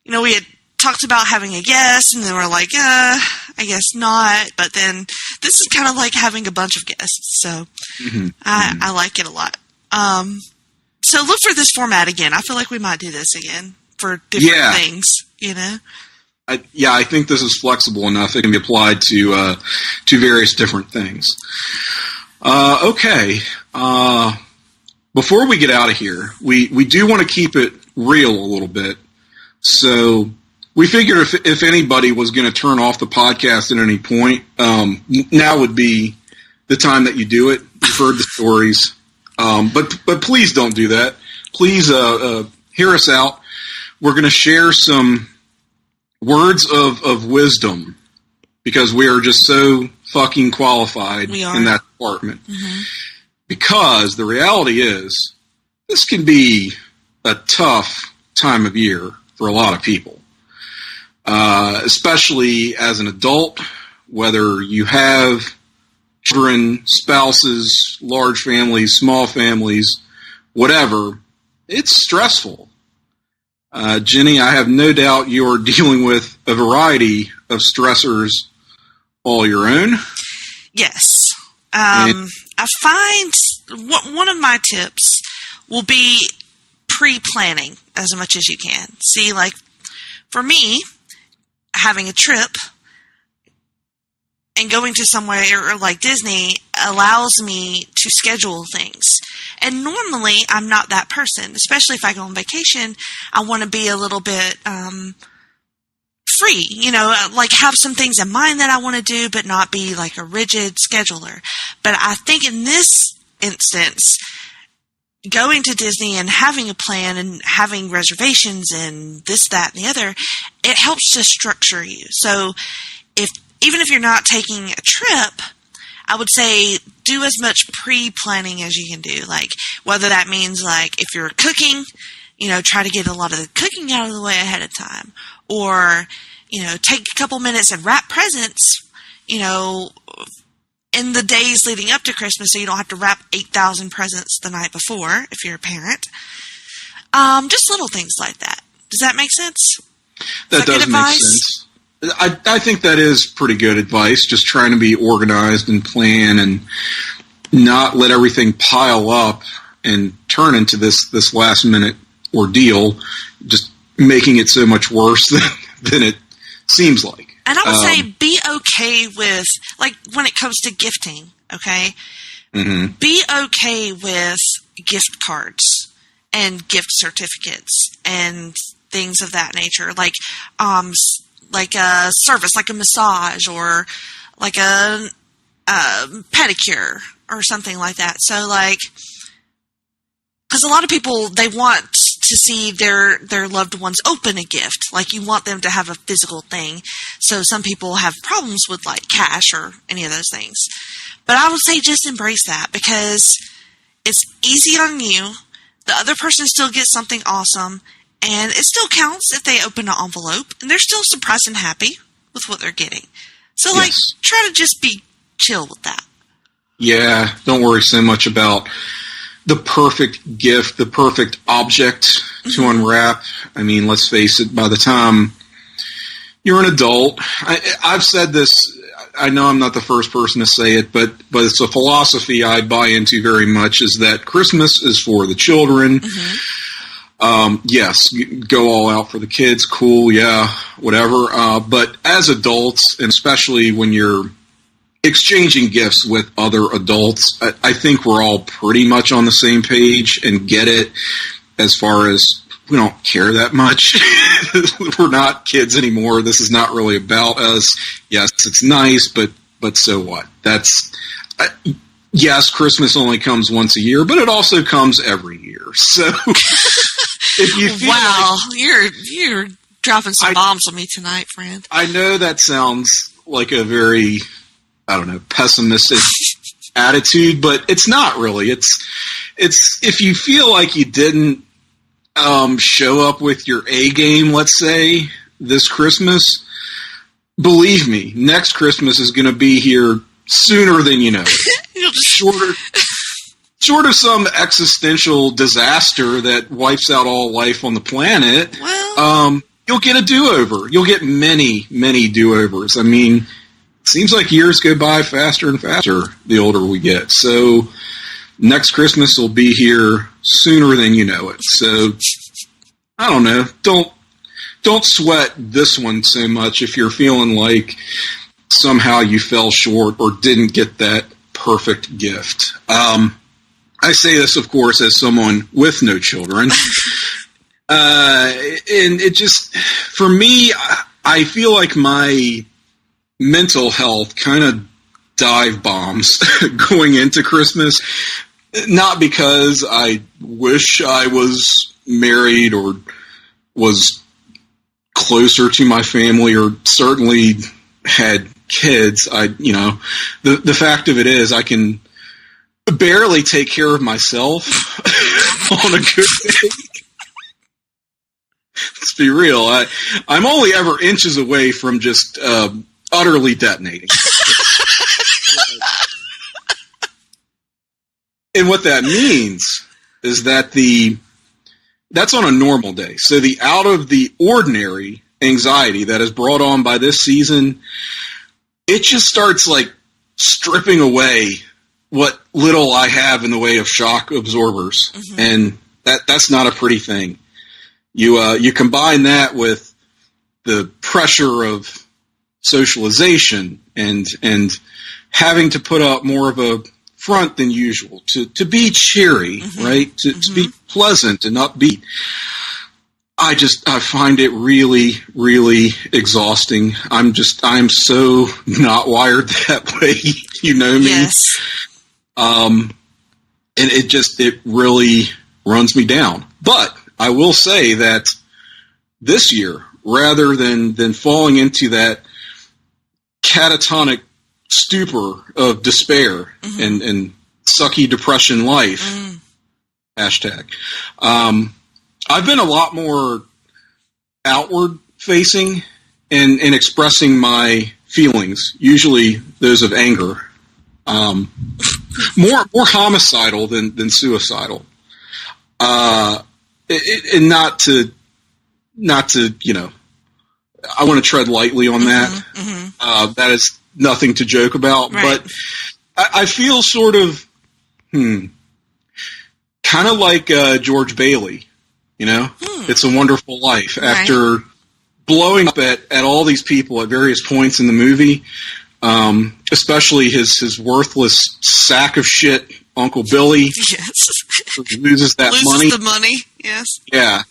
Speaker 5: we had talked about having a guest, and then we're like, I guess not. But then this is kind of like having a bunch of guests, so I like it a lot. So look for this format again. I feel like we might do this again for different things,
Speaker 6: I think this is flexible enough. It can be applied to various different things. Okay. Before we get out of here, we do want to keep it real a little bit. So we figured if anybody was going to turn off the podcast at any point, now would be the time that you do it. You've heard the stories. But please don't do that. Please hear us out. We're going to share some words of wisdom because we are just so fucking qualified in that department. Mm-hmm. Because the reality is this can be a tough time of year for a lot of people, especially as an adult, whether you have children, spouses, large families, small families, whatever. It's stressful. Jenny, I have no doubt you're dealing with a variety of stressors all your own.
Speaker 5: Yes. I find one of my tips will be pre-planning as much as you can. See, like, for me, having a trip and going to somewhere like Disney allows me to schedule things. And normally, I'm not that person. Especially if I go on vacation, I want to be a little bit free, like have some things in mind that I want to do, but not be like a rigid scheduler. But I think in this instance, going to Disney and having a plan and having reservations and this, that, and the other, it helps to structure you. So even if you're not taking a trip, I would say do as much pre-planning as you can do. Like, whether that means, like, if you're cooking, try to get a lot of the cooking out of the way ahead of time. Or, take a couple minutes and wrap presents, in the days leading up to Christmas so you don't have to wrap 8,000 presents the night before if you're a parent. Just little things like that. Does that make sense?
Speaker 6: That does make sense. I think that is pretty good advice, just trying to be organized and plan and not let everything pile up and turn into this last-minute ordeal, just making it so much worse than it seems like.
Speaker 5: And I would say be okay with, like, when it comes to gifting, okay? Mm-hmm. Be okay with gift cards and gift certificates and things of that nature, like a service, like a massage or like a pedicure or something like that. So like, because a lot of people, they want to see their loved ones open a gift. Like, you want them to have a physical thing. So some people have problems with like cash or any of those things. But I would say just embrace that, because it's easy on you. The other person still gets something awesome, and it still counts if they open an envelope and they're still surprised and happy with what they're getting. So like, try to just be chill with that.
Speaker 6: Yeah, don't worry so much about the perfect gift, the perfect object to unwrap. I mean, let's face it, by the time you're an adult, I've said this, I know I'm not the first person to say it, but it's a philosophy I buy into very much, is that Christmas is for the children. Yes, go all out for the kids, cool, yeah, whatever. But as adults, and especially when you're exchanging gifts with other adults, I think we're all pretty much on the same page and get it, as far as we don't care that much. We're not kids anymore. This is not really about us. Yes, it's nice, but so what? That's yes, Christmas only comes once a year, but it also comes every year. So if you feel
Speaker 5: you're dropping some bombs on me tonight, friend.
Speaker 6: I know that sounds like a very, I don't know, pessimistic attitude, but it's not really. It's if you feel like you didn't show up with your A game, let's say, this Christmas, believe me, next Christmas is going to be here sooner than you know. Short of some existential disaster that wipes out all life on the planet, you'll get a do-over. You'll get many, many do-overs. I mean, it seems like years go by faster and faster the older we get. So next Christmas will be here sooner than you know it. So I don't know. Don't sweat this one so much if you're feeling like somehow you fell short or didn't get that perfect gift. I say this, of course, as someone with no children. And it just, for me, I feel like my mental health kind of dive bombs going into Christmas. Not because I wish I was married or was closer to my family or certainly had kids. The fact of it is, I can barely take care of myself on a good day. Let's be real. I'm only ever inches away from just utterly detonating. And what that means is that that's on a normal day. So the out of the ordinary anxiety that is brought on by this season, it just starts like stripping away what little I have in the way of shock absorbers. Mm-hmm. And that's not a pretty thing. You combine that with the pressure of socialization and having to put up more of a front than usual to be cheery, mm-hmm. right? To be pleasant and upbeat. I find it really, really exhausting. I'm so not wired that way. You know me.
Speaker 5: Yes.
Speaker 6: And it really runs me down. But I will say that this year, rather than falling into that catatonic stupor of despair mm-hmm. and sucky depression life, hashtag, I've been a lot more outward facing and expressing my feelings, usually those of anger, more homicidal than suicidal. And not to, I want to tread lightly on that. Mm-hmm. That is nothing to joke about, right. But I feel sort of, kind of like George Bailey, It's a Wonderful Life. Right. After blowing up at all these people at various points in the movie, especially his worthless sack of shit, Uncle Billy.
Speaker 5: Yes.
Speaker 6: Loses the money.
Speaker 5: Yes.
Speaker 6: Yeah.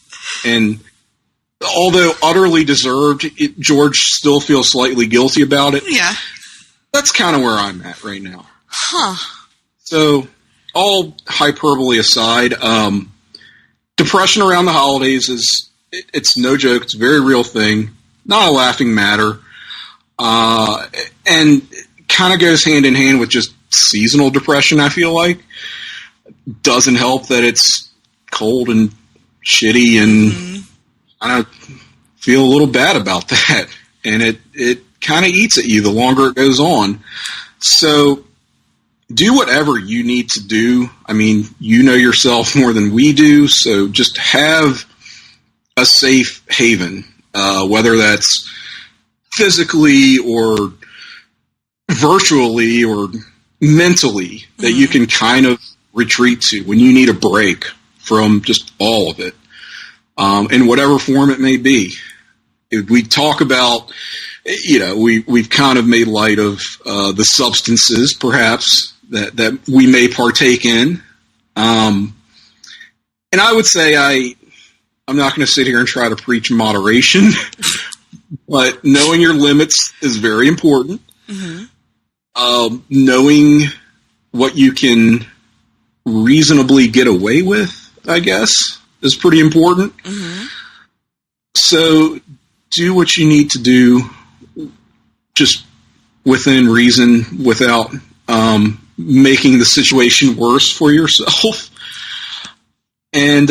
Speaker 6: And although utterly deserved, George still feels slightly guilty about it.
Speaker 5: Yeah.
Speaker 6: That's kind of where I'm at right now.
Speaker 5: Huh.
Speaker 6: So, all hyperbole aside, depression around the holidays it's no joke. It's a very real thing. Not a laughing matter. And kind of goes hand in hand with just seasonal depression, I feel like. Doesn't help that it's cold and shitty, and I feel a little bad about that. And it kind of eats at you the longer it goes on. So do whatever you need to do. I mean, you know yourself more than we do, so just have a safe haven, whether that's physically or virtually or mentally, that you can kind of retreat to when you need a break from just all of it, in whatever form it may be. If we talk about, we've kind of made light of the substances, perhaps, that we may partake in. And I would say I'm not going to sit here and try to preach moderation, but knowing your limits is very important. Knowing what you can reasonably get away with, I guess, is pretty important. So do what you need to do, just within reason, without making the situation worse for yourself. And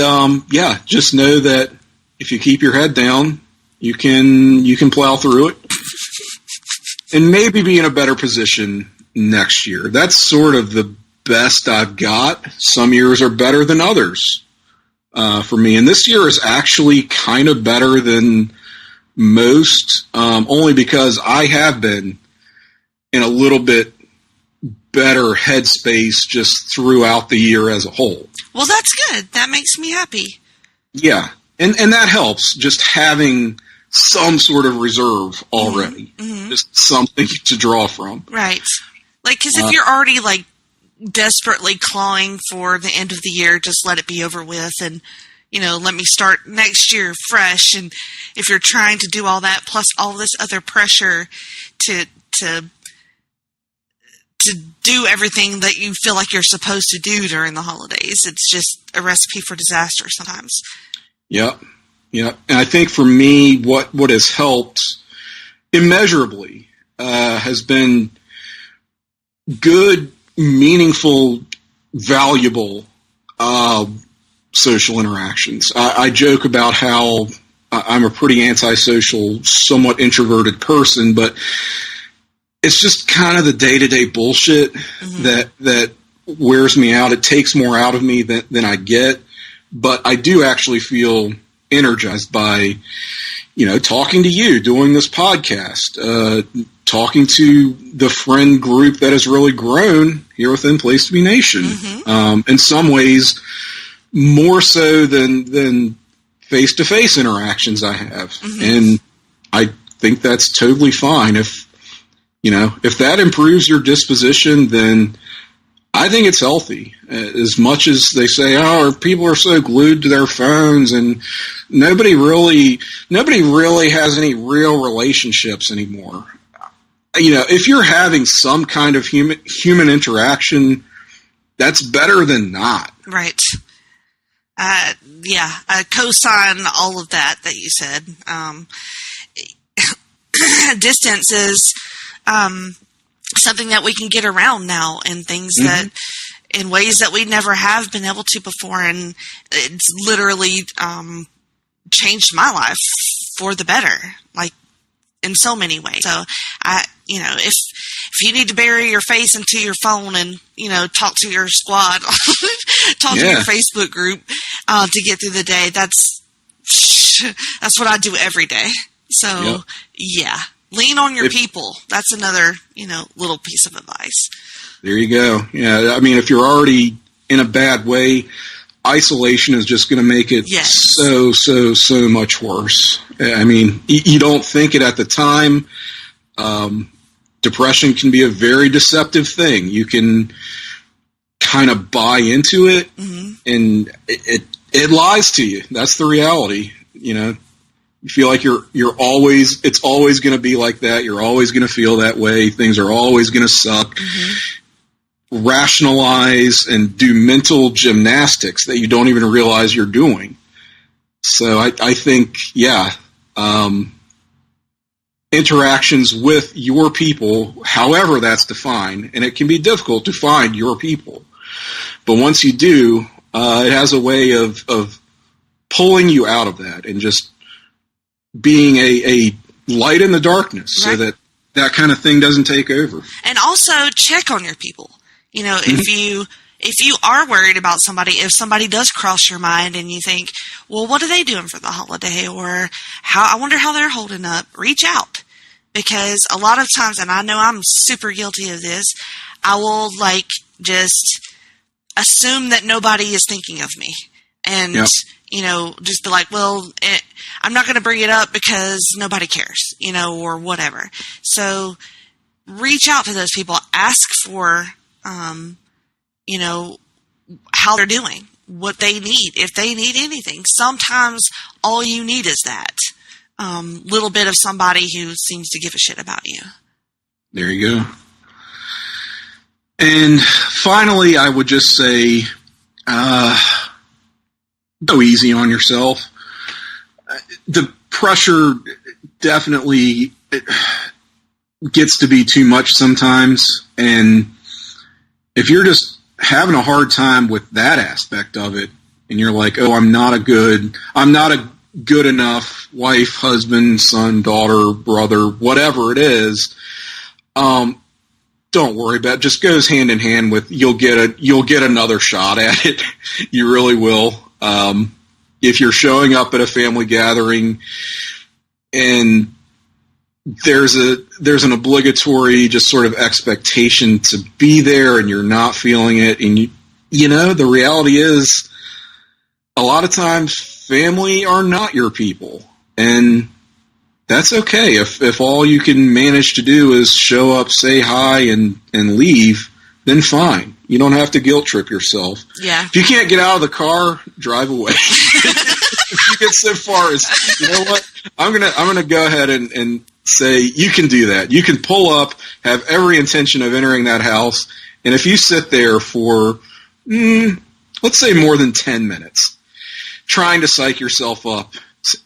Speaker 6: just know that if you keep your head down, you can plow through it and maybe be in a better position next year. That's sort of the best I've got. Some years are better than others for me, and this year is actually kind of better than most, only because I have been in a little bit better headspace just throughout the year as a whole.
Speaker 5: Well, that's good. That makes me happy.
Speaker 6: Yeah, and that helps, just having some sort of reserve already. Just something to draw from.
Speaker 5: Right. Like, because if you're already, like, desperately clawing for the end of the year, just let it be over with and, let me start next year fresh. And if you're trying to do all that, plus all this other pressure to do everything that you feel like you're supposed to do during the holidays, it's just a recipe for disaster sometimes. Yep.
Speaker 6: And I think for me, what has helped immeasurably has been good, meaningful, valuable social interactions. I joke about how I'm a pretty antisocial, somewhat introverted person, but it's just kind of the day-to-day bullshit that wears me out. It takes more out of me than I get, but I do actually feel energized by, talking to you, doing this podcast, talking to the friend group that has really grown here within Place to Be Nation. In some ways, more so than face-to-face interactions I have. And I think that's totally fine. If that improves your disposition, then I think it's healthy. As much as they say, people are so glued to their phones and nobody really has any real relationships anymore. If you're having some kind of human interaction, that's better than not.
Speaker 5: Right. I co-sign all of that you said. Distance is something that we can get around now, and things that in ways that we never have been able to before, and it's literally changed my life for the better, like in so many ways. So if you need to bury your face into your phone and talk to your squad, talk to your Facebook group to get through the day, that's what I do every day. So lean on your people. That's another, little piece of advice.
Speaker 6: There you go. Yeah, I mean, if you're already in a bad way, isolation is just going to make it so much worse. I mean, you don't think it at the time. Depression can be a very deceptive thing. You can kind of buy into it, and it lies to you. That's the reality. You feel like it's always going to be like that. You're always going to feel that way. Things are always going to suck. Mm-hmm. Rationalize and do mental gymnastics that you don't even realize you're doing. So I think, interactions with your people, however that's defined, and it can be difficult to find your people. But once you do, it has a way of pulling you out of that and just being a light in the darkness, so that kind of thing doesn't take over. And
Speaker 5: also check on your people. Mm-hmm. If you are worried about somebody, if somebody does cross your mind and you think, well, what are they doing for the holiday? Or I wonder how they're holding up. Reach out. Because a lot of times, and I know I'm super guilty of this, I will just assume that nobody is thinking of me. And, just be like, well, I'm not going to bring it up because nobody cares, or whatever. So reach out to those people. Ask for, how they're doing, what they need, if they need anything. Sometimes all you need is that little bit of somebody who seems to give a shit about you.
Speaker 6: There you go. And finally, I would just say, go easy on yourself. The pressure definitely gets to be too much sometimes. And if you're just having a hard time with that aspect of it, and you're like, oh, I'm not a good enough wife, husband, son, daughter, brother, whatever it is, don't worry about it. Just goes hand in hand with you'll get another shot at it. You really will. If you're showing up at a family gathering and there's an obligatory just sort of expectation to be there and you're not feeling it, and the reality is a lot of times family are not your people, and that's okay. If all you can manage to do is show up, say hi, and leave, then fine. You don't have to guilt trip yourself.
Speaker 5: Yeah.
Speaker 6: If you can't get out of the car, drive away. If you get so far as, you know what, I'm gonna go ahead and say you can do that. You can pull up, have every intention of entering that house, and if you sit there for, let's say more than 10 minutes, trying to psych yourself up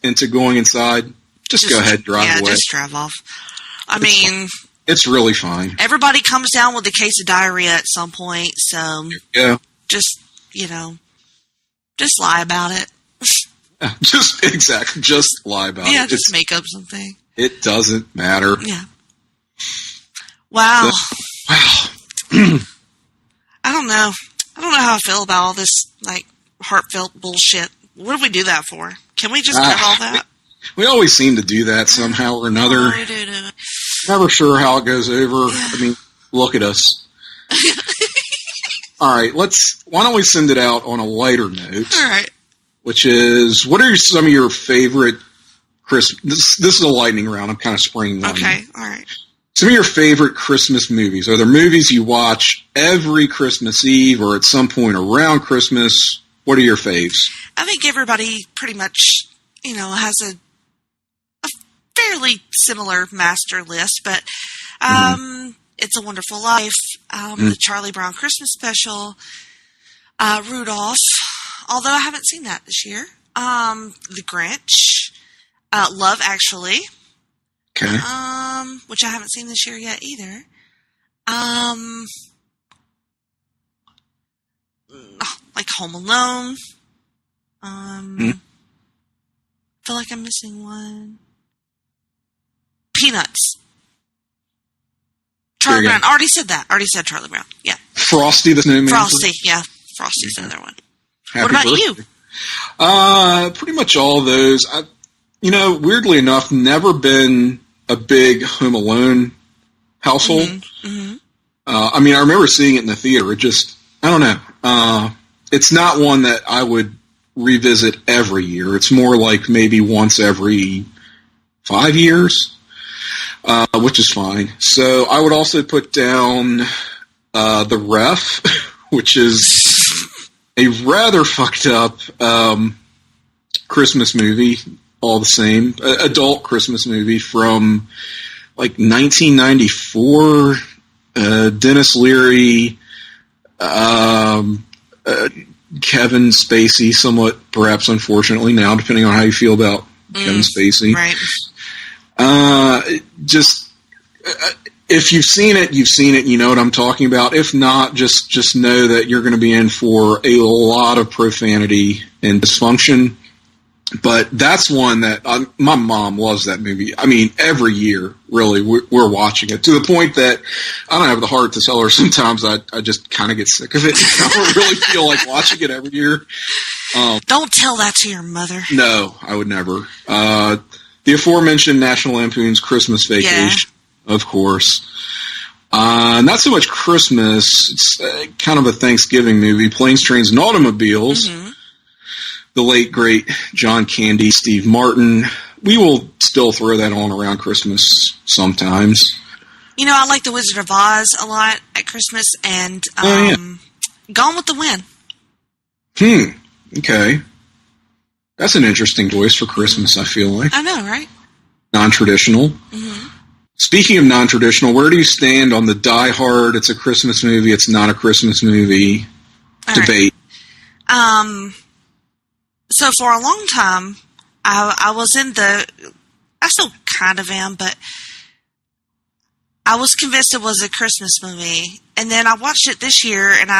Speaker 6: into going inside, just go ahead, drive away.
Speaker 5: Yeah, just drive off.
Speaker 6: It's really fine.
Speaker 5: Everybody comes down with a case of diarrhea at some point, so just lie about it.
Speaker 6: Yeah, just lie about it.
Speaker 5: Yeah, just make up something.
Speaker 6: It doesn't matter.
Speaker 5: Yeah. Wow. I don't know. I don't know how I feel about all this heartfelt bullshit. What did we do that for? Can we just cut all that?
Speaker 6: We always seem to do that somehow or another.
Speaker 5: We do.
Speaker 6: Never sure how it goes over. Yeah. Look at us. All right, why don't we send it out on a lighter note?
Speaker 5: All right.
Speaker 6: Which is, what are some of your favorite Christmas? This is a lightning round. I'm kind of springing on you.
Speaker 5: Okay, all right.
Speaker 6: Some of your favorite Christmas movies. Are there movies you watch every Christmas Eve or at some point around Christmas? What are your faves?
Speaker 5: I think everybody pretty much, has a fairly similar master list, but It's a Wonderful Life, the Charlie Brown Christmas Special, Rudolph, although I haven't seen that this year, The Grinch, Love Actually,
Speaker 6: okay.
Speaker 5: Which I haven't seen this year yet either. Like Home Alone. I feel like I'm missing one. Peanuts. Charlie Brown. Already said that. Already said Charlie Brown. Yeah.
Speaker 6: Frosty the Snowman.
Speaker 5: Frosty. Yeah. Frosty's another one.
Speaker 6: Happy
Speaker 5: what about
Speaker 6: birthday.
Speaker 5: You?
Speaker 6: Pretty much all those. Weirdly enough, never been a big Home Alone household.
Speaker 5: Mm-hmm.
Speaker 6: I remember seeing it in the theater. It just, I don't know. It's not one that I would revisit every year. It's more like maybe once every 5 years, which is fine. So I would also put down The Ref, which is a rather fucked up Christmas movie. all the same. Adult Christmas movie from like 1994. Dennis Leary, Kevin Spacey, somewhat perhaps unfortunately now, depending on how you feel about Kevin Spacey.
Speaker 5: Right.
Speaker 6: If you've seen it, you've seen it. You know what I'm talking about. If not, just know that you're going to be in for a lot of profanity and dysfunction. But that's one that my mom loves that movie. I mean, every year, really, we're watching it to the point that I don't have the heart to tell her. Sometimes I just kind of get sick of it. I don't really feel like watching it every year.
Speaker 5: Don't tell that to your mother.
Speaker 6: No, I would never. The aforementioned National Lampoon's Christmas Vacation, of course. Not so much Christmas. It's kind of a Thanksgiving movie. Planes, Trains, and Automobiles. Mm-hmm. The late, great John Candy, Steve Martin. We will still throw that on around Christmas sometimes.
Speaker 5: You know, I like The Wizard of Oz a lot at Christmas, and Gone with the Wind.
Speaker 6: Okay. That's an interesting choice for Christmas, I feel like.
Speaker 5: I know, right?
Speaker 6: Non-traditional.
Speaker 5: Mm-hmm.
Speaker 6: Speaking of non-traditional, where do you stand on the Die Hard, it's a Christmas movie, it's not a Christmas movie debate?
Speaker 5: Right. So for a long time, I was I still kind of am, but I was convinced it was a Christmas movie. And then I watched it this year, and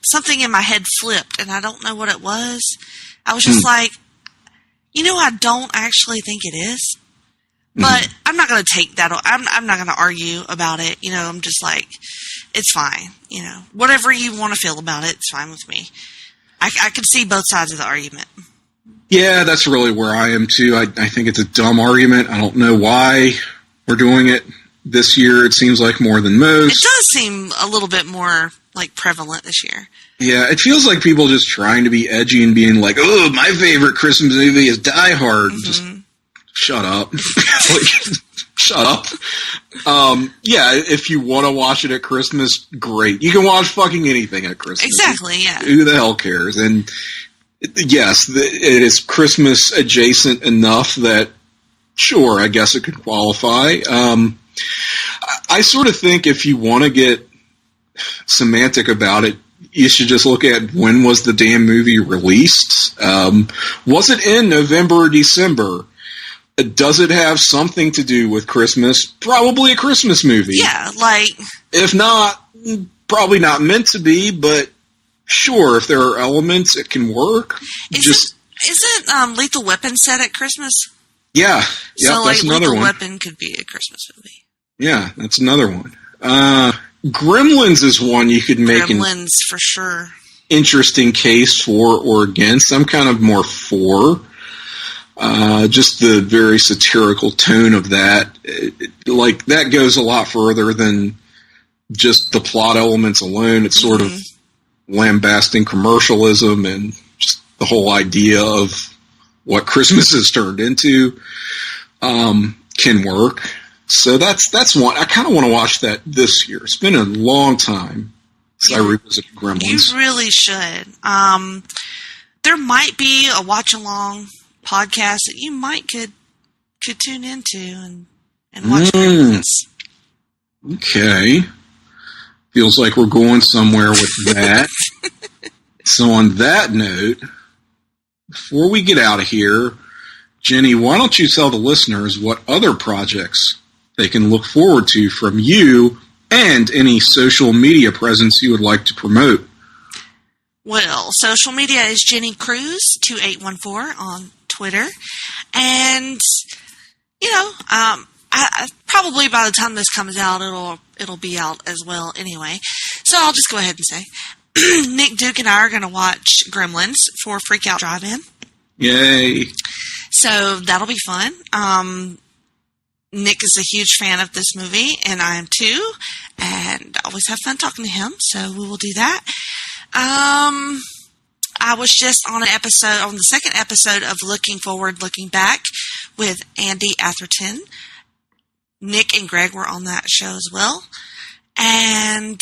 Speaker 5: something in my head flipped, and I don't know what it was. I was just like, I don't actually think it is. But I'm not going to take that. I'm not going to argue about it. I'm just like, it's fine. Whatever you want to feel about it, it's fine with me. I can see both sides of the argument.
Speaker 6: Yeah, that's really where I am too. I think it's a dumb argument. I don't know why we're doing it this year. It seems like more than most.
Speaker 5: It does seem a little bit more like prevalent this year.
Speaker 6: Yeah, it feels like people just trying to be edgy and being like, "Oh, my favorite Christmas movie is Die Hard." Mm-hmm. Just shut up. Shut up. Yeah, if you want to watch it at Christmas, great. You can watch fucking anything at Christmas.
Speaker 5: Exactly, yeah.
Speaker 6: Who the hell cares? And yes, it is Christmas adjacent enough that, sure, I guess it could qualify. I sort of think if you want to get semantic about it, you should just look at when was the damn movie released. Was it in November or December? Does it have something to do with Christmas? Probably a Christmas movie.
Speaker 5: Yeah, like...
Speaker 6: If not, probably not meant to be, but sure, if there are elements, it can work.
Speaker 5: Isn't Lethal Weapon set at Christmas?
Speaker 6: Yeah.
Speaker 5: So,
Speaker 6: that's another
Speaker 5: Lethal
Speaker 6: one.
Speaker 5: Weapon could be a Christmas movie.
Speaker 6: Yeah, that's another one. Gremlins is one you could make
Speaker 5: Gremlins, for sure.
Speaker 6: Interesting case for or against. I'm kind of more for. Just the very satirical tone of that. That goes a lot further than just the plot elements alone. It's sort of lambasting commercialism and just the whole idea of what Christmas has turned into can work. So that's one. I kind of want to watch that this year. It's been a long time since I revisited Gremlins.
Speaker 5: You really should. There might be a watch-along podcast that you could tune into and watch Gremlins.
Speaker 6: Okay. Feels like we're going somewhere with that. So on that note, before we get out of here, Jenny, why don't you tell the listeners what other projects they can look forward to from you and any social media presence you would like to promote?
Speaker 5: Well, social media is Jenny Cruz 2814 on Twitter, and I probably by the time this comes out, it'll be out as well anyway. So I'll just go ahead and say, Nick Duke and I are going to watch Gremlins for Freak Out Drive-In.
Speaker 6: Yay!
Speaker 5: So that'll be fun. Nick is a huge fan of this movie, and I am too, and I always have fun talking to him. So we will do that. I was just on the second episode of Looking Forward, Looking Back with Andy Atherton. Nick and Greg were on that show as well. And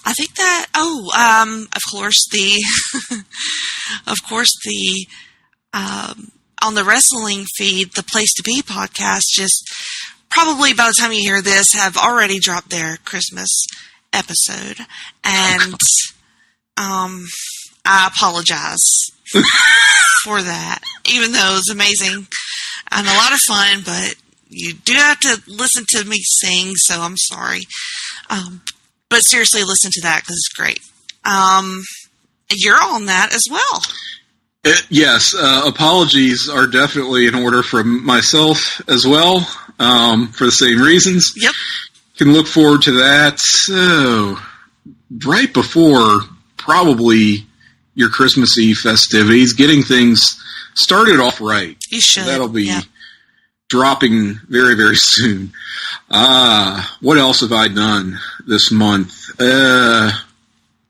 Speaker 5: I think that, of course, the on the wrestling feed, the Place to Be podcast, just probably by the time you hear this, have already dropped their Christmas episode. And I apologize for that, even though it was amazing and a lot of fun, but you do have to listen to me sing, so I'm sorry. But seriously, listen to that because it's great. You're on that as well.
Speaker 6: Yes, apologies are definitely in order from myself as well, for the same reasons.
Speaker 5: Yep.
Speaker 6: Can look forward to that. So, right before probably your Christmas Eve festivities, getting things started off right.
Speaker 5: You should.
Speaker 6: That'll be dropping very, very soon. What else have I done this month?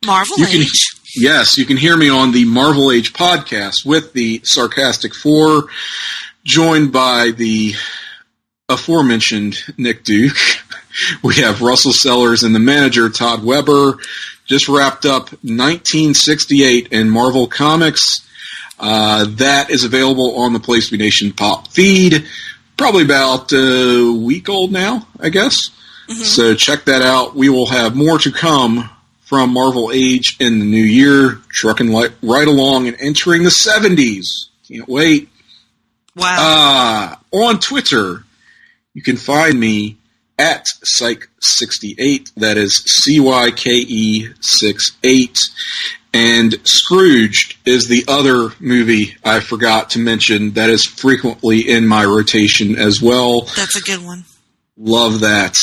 Speaker 5: Marvel Age.
Speaker 6: Yes, you can hear me on the Marvel Age podcast with the Sarcastic Four, joined by the aforementioned Nick Duke. We have Russell Sellers and the manager, Todd Weber. Just wrapped up 1968 in Marvel Comics. That is available on the Place to Be Nation Pop feed. Probably about a week old now, I guess. Mm-hmm. So check that out. We will have more to come from Marvel Age in the new year, trucking right along and entering the 70s. Can't wait.
Speaker 5: Wow.
Speaker 6: On Twitter, you can find me at Psych68. That is CYKE68. And Scrooged is the other movie I forgot to mention that is frequently in my rotation as well.
Speaker 5: That's a good one.
Speaker 6: Love that.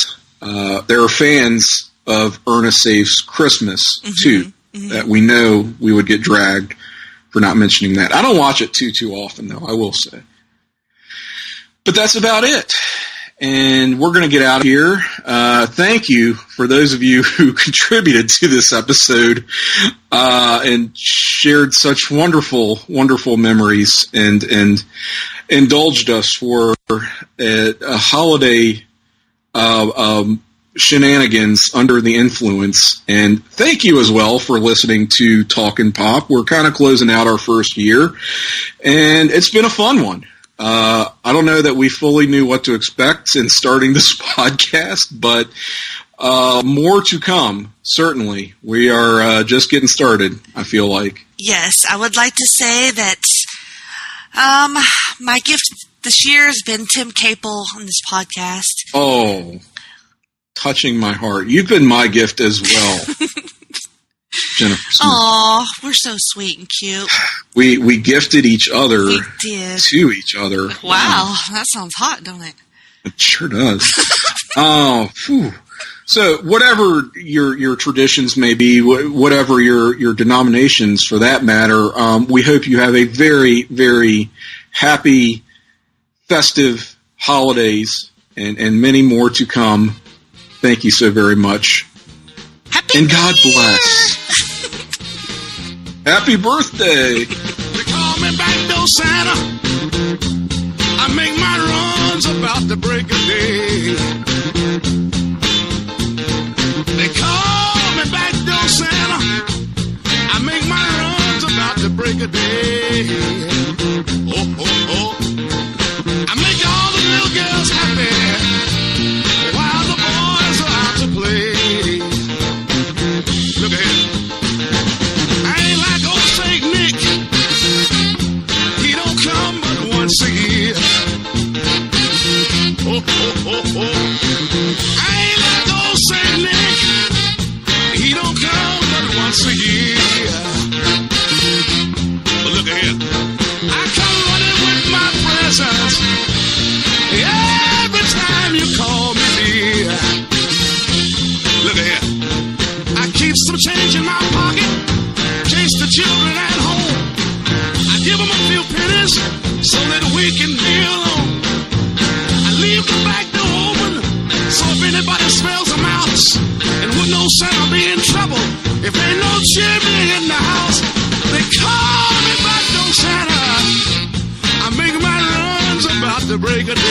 Speaker 6: There are fans of Ernest Saves Christmas, too, that we know we would get dragged for not mentioning that. I don't watch it too often, though, I will say. But that's about it. And we're going to get out of here. Thank you for those of you who contributed to this episode and shared such wonderful, wonderful memories and indulged us for a holiday shenanigans under the influence. And thank you as well for listening to Talkin' Pop. We're kind of closing out our first year, and it's been a fun one. I don't know that we fully knew what to expect in starting this podcast, but more to come, certainly. We are just getting started, I feel like.
Speaker 5: Yes, I would like to say that my gift this year has been Tim Capel on this podcast.
Speaker 6: Oh, touching my heart. You've been my gift as well, Jennifer Smith.
Speaker 5: Aw, we're so sweet and cute.
Speaker 6: We gifted each other to each other.
Speaker 5: Wow, that sounds hot, don't it?
Speaker 6: It sure does. Oh, phew. So whatever your traditions may be, whatever your denominations for that matter, we hope you have a very, very happy, festive holidays and many more to come. Thank you so very much.
Speaker 5: Happy
Speaker 6: and God bless. Happy birthday.
Speaker 10: They call me back door Santa. I make my runs about the break of day. They call me back door Santa. I make my runs about the break of day. Oh, oh, oh. I make all the little girls happy while the boys are out to play. Look ahead. Once a year. Oh, oh, oh, oh. I ain't like old Saint Nick. He don't come but once a year. But look ahead. I come running with my presents every time you call me dear. Look ahead. I keep some change in my pocket in case the children at home. I give them a few pennies so that we can be alone. I leave the back door open, so if anybody smells a mouse, and would no Santa be in trouble if ain't no chimney in the house. They call me back door Santa. I make my runs about the break of day.